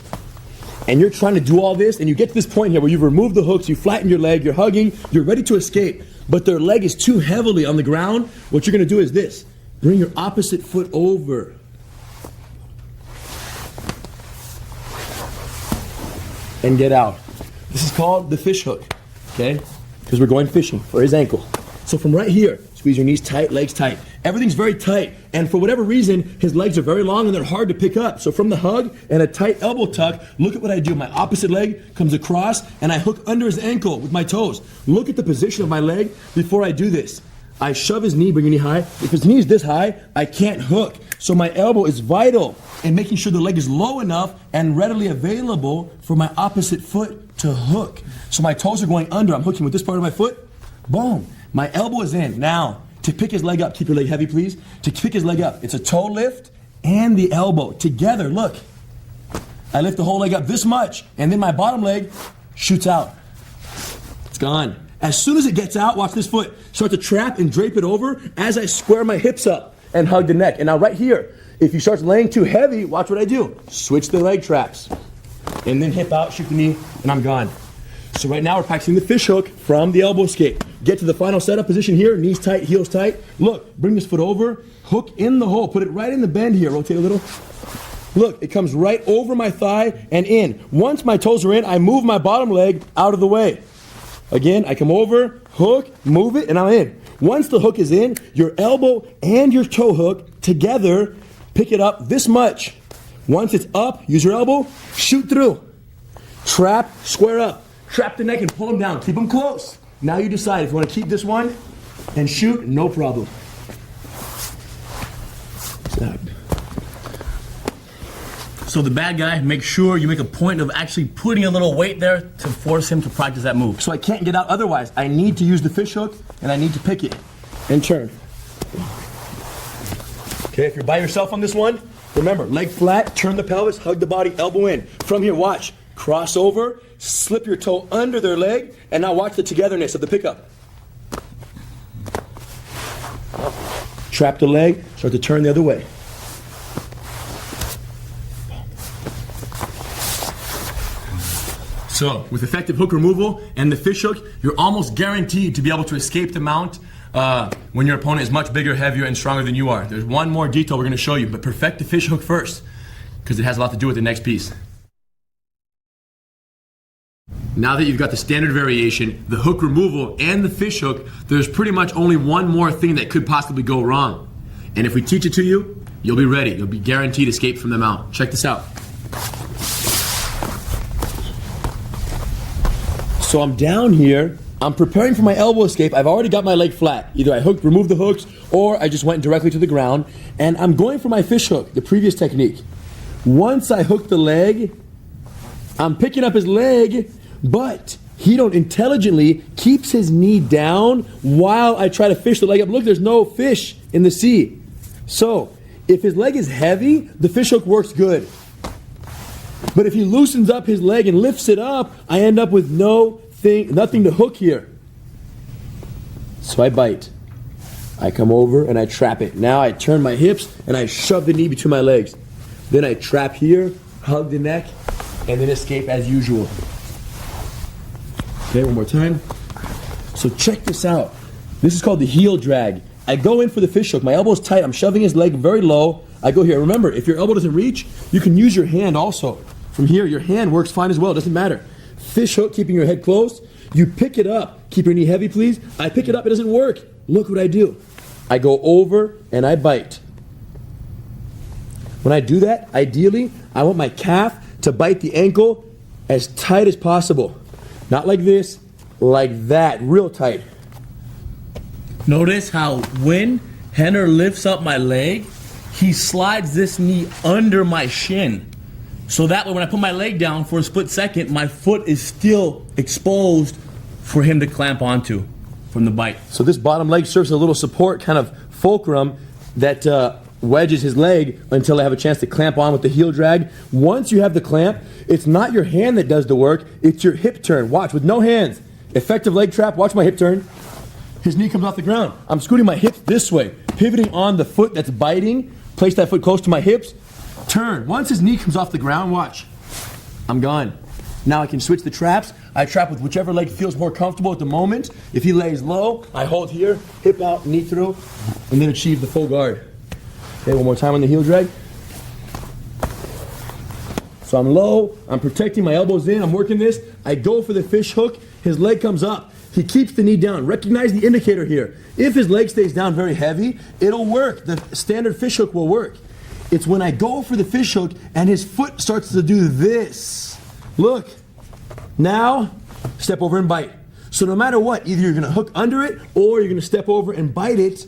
and you're trying to do all this and you get to this point here where you've removed the hooks, you flatten your leg, you're hugging, you're ready to escape, but their leg is too heavily on the ground, what you're going to do is this. Bring your opposite foot over. And get out. This is called the fish hook, okay? Because we're going fishing for his ankle. So from right here, squeeze your knees tight, legs tight. Everything's very tight, and for whatever reason, his legs are very long and they're hard to pick up. So from the hug and a tight elbow tuck, look at what I do. My opposite leg comes across and I hook under his ankle with my toes. Look at the position of my leg before I do this. I shove his knee, bring your knee high. If his knee is this high, I can't hook. So my elbow is vital in making sure the leg is low enough and readily available for my opposite foot to hook. So my toes are going under. I'm hooking with this part of my foot. Boom. My elbow is in. Now, to pick his leg up, keep your leg heavy, please. To pick his leg up, it's a toe lift and the elbow together. Look. I lift the whole leg up this much, and then my bottom leg shoots out. It's gone. As soon as it gets out, watch this foot. Start to trap and drape it over as I square my hips up and hug the neck. And now right here, if you start laying too heavy, watch what I do. Switch the leg traps. And then hip out, shoot the knee, and I'm gone. So right now we're practicing the fish hook from the elbow escape. Get to the final setup position here, knees tight, heels tight. Look, bring this foot over, hook in the hole, put it right in the bend here, rotate a little. Look, it comes right over my thigh and in. Once my toes are in, I move my bottom leg out of the way. Again, I come over, hook, move it, and I'm in. Once the hook is in, your elbow and your toe hook together, pick it up this much. Once it's up, use your elbow, shoot through. Trap, square up. Trap the neck and pull them down. Keep them close. Now you decide if you want to keep this one and shoot, no problem. So the bad guy, make sure you make a point of actually putting a little weight there to force him to practice that move. So I can't get out otherwise. I need to use the fish hook and I need to pick it and turn. Okay, if you're by yourself on this one, remember, leg flat, turn the pelvis, hug the body, elbow in. From here, watch. Cross over, slip your toe under their leg, and now watch the togetherness of the pickup. Trap the leg, start to turn the other way. So, with effective hook removal and the fish hook, you're almost guaranteed to be able to escape the mount when your opponent is much bigger, heavier, and stronger than you are. There's one more detail we're going to show you, but perfect the fish hook first, because it has a lot to do with the next piece. Now that you've got the standard variation, the hook removal, and the fish hook, there's pretty much only one more thing that could possibly go wrong. And if we teach it to you, you'll be ready. You'll be guaranteed escape from the mount. Check this out. So I'm down here, I'm preparing for my elbow escape. I've already got my leg flat. Either I hooked, removed the hooks, or I just went directly to the ground. And I'm going for my fish hook, the previous technique. Once I hook the leg, I'm picking up his leg, but he don't intelligently keeps his knee down while I try to fish the leg up. Look, there's no fish in the sea. So if his leg is heavy, the fish hook works good. But if he loosens up his leg and lifts it up, I end up with nothing to hook here. So I bite. I come over and I trap it. Now I turn my hips and I shove the knee between my legs. Then I trap here, hug the neck, and then escape as usual. Okay, one more time. So check this out. This is called the heel drag. I go in for the fish hook. My elbow's tight. I'm shoving his leg very low. I go here. Remember, if your elbow doesn't reach, you can use your hand also. From here, your hand works fine as well. It doesn't matter. Fish hook, keeping your head closed. You pick it up. Keep your knee heavy, please. I pick it up. It doesn't work. Look what I do. I go over and I bite. When I do that, ideally, I want my calf to bite the ankle as tight as possible. Not like this, like that, real tight. Notice how when Henner lifts up my leg, he slides this knee under my shin. So that way when I put my leg down for a split second, my foot is still exposed for him to clamp onto from the bite. So this bottom leg serves as a little support kind of fulcrum that wedges his leg until I have a chance to clamp on with the heel drag. Once you have the clamp, it's not your hand that does the work, it's your hip turn. Watch, with no hands. Effective leg trap, watch my hip turn. His knee comes off the ground. I'm scooting my hips this way, pivoting on the foot that's biting. Place that foot close to my hips. Turn. Once his knee comes off the ground, watch. I'm gone. Now I can switch the traps. I trap with whichever leg feels more comfortable at the moment. If he lays low, I hold here, hip out, knee through, and then achieve the full guard. Okay, one more time on the heel drag. So I'm low, I'm protecting my elbows in, I'm working this. I go for the fish hook, his leg comes up. He keeps the knee down. Recognize the indicator here. If his leg stays down very heavy, it'll work. The standard fish hook will work. It's when I go for the fish hook and his foot starts to do this. Look. Now, step over and bite. So no matter what, either you're gonna hook under it or you're gonna step over and bite it.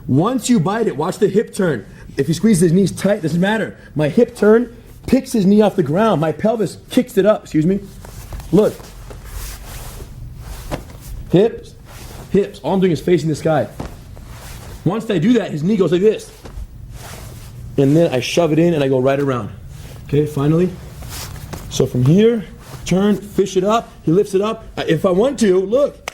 Once you bite it, watch the hip turn. If he squeezes his knees tight, doesn't matter. My hip turn picks his knee off the ground. My pelvis kicks it up, excuse me. Look. Hips, hips. All I'm doing is facing the sky. Once I do that, his knee goes like this. And then I shove it in and I go right around. Okay, finally. So from here, turn, fish it up. He lifts it up. If I want to, look.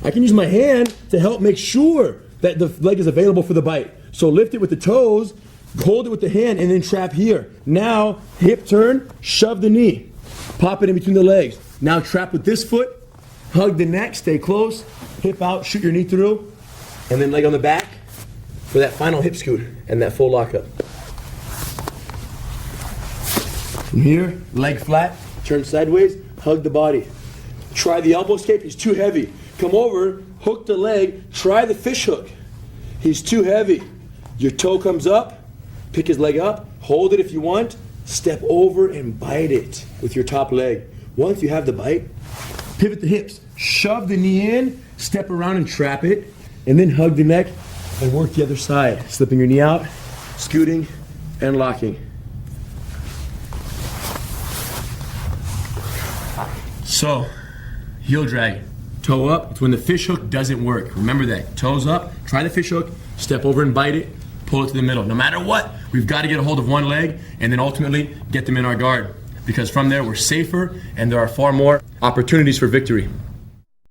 I can use my hand to help make sure that the leg is available for the bite. So lift it with the toes, hold it with the hand, and then trap here. Now, hip turn, shove the knee. Pop it in between the legs. Now trap with this foot, hug the neck, stay close, hip out, shoot your knee through, and then leg on the back for that final hip scoot and that full lockup. From here, leg flat, turn sideways, hug the body. Try the elbow escape, he's too heavy. Come over, hook the leg, try the fish hook. He's too heavy. Your toe comes up, pick his leg up, hold it if you want, step over and bite it with your top leg. Once you have the bite, pivot the hips, shove the knee in, step around and trap it, and then hug the neck and work the other side. Slipping your knee out, scooting, and locking. So, heel drag. Toe up, it's when the fish hook doesn't work. Remember that. Toes up, try the fish hook, step over and bite it, pull it to the middle. No matter what, we've got to get a hold of one leg and then ultimately get them in our guard. Because from there we're safer and there are far more opportunities for victory.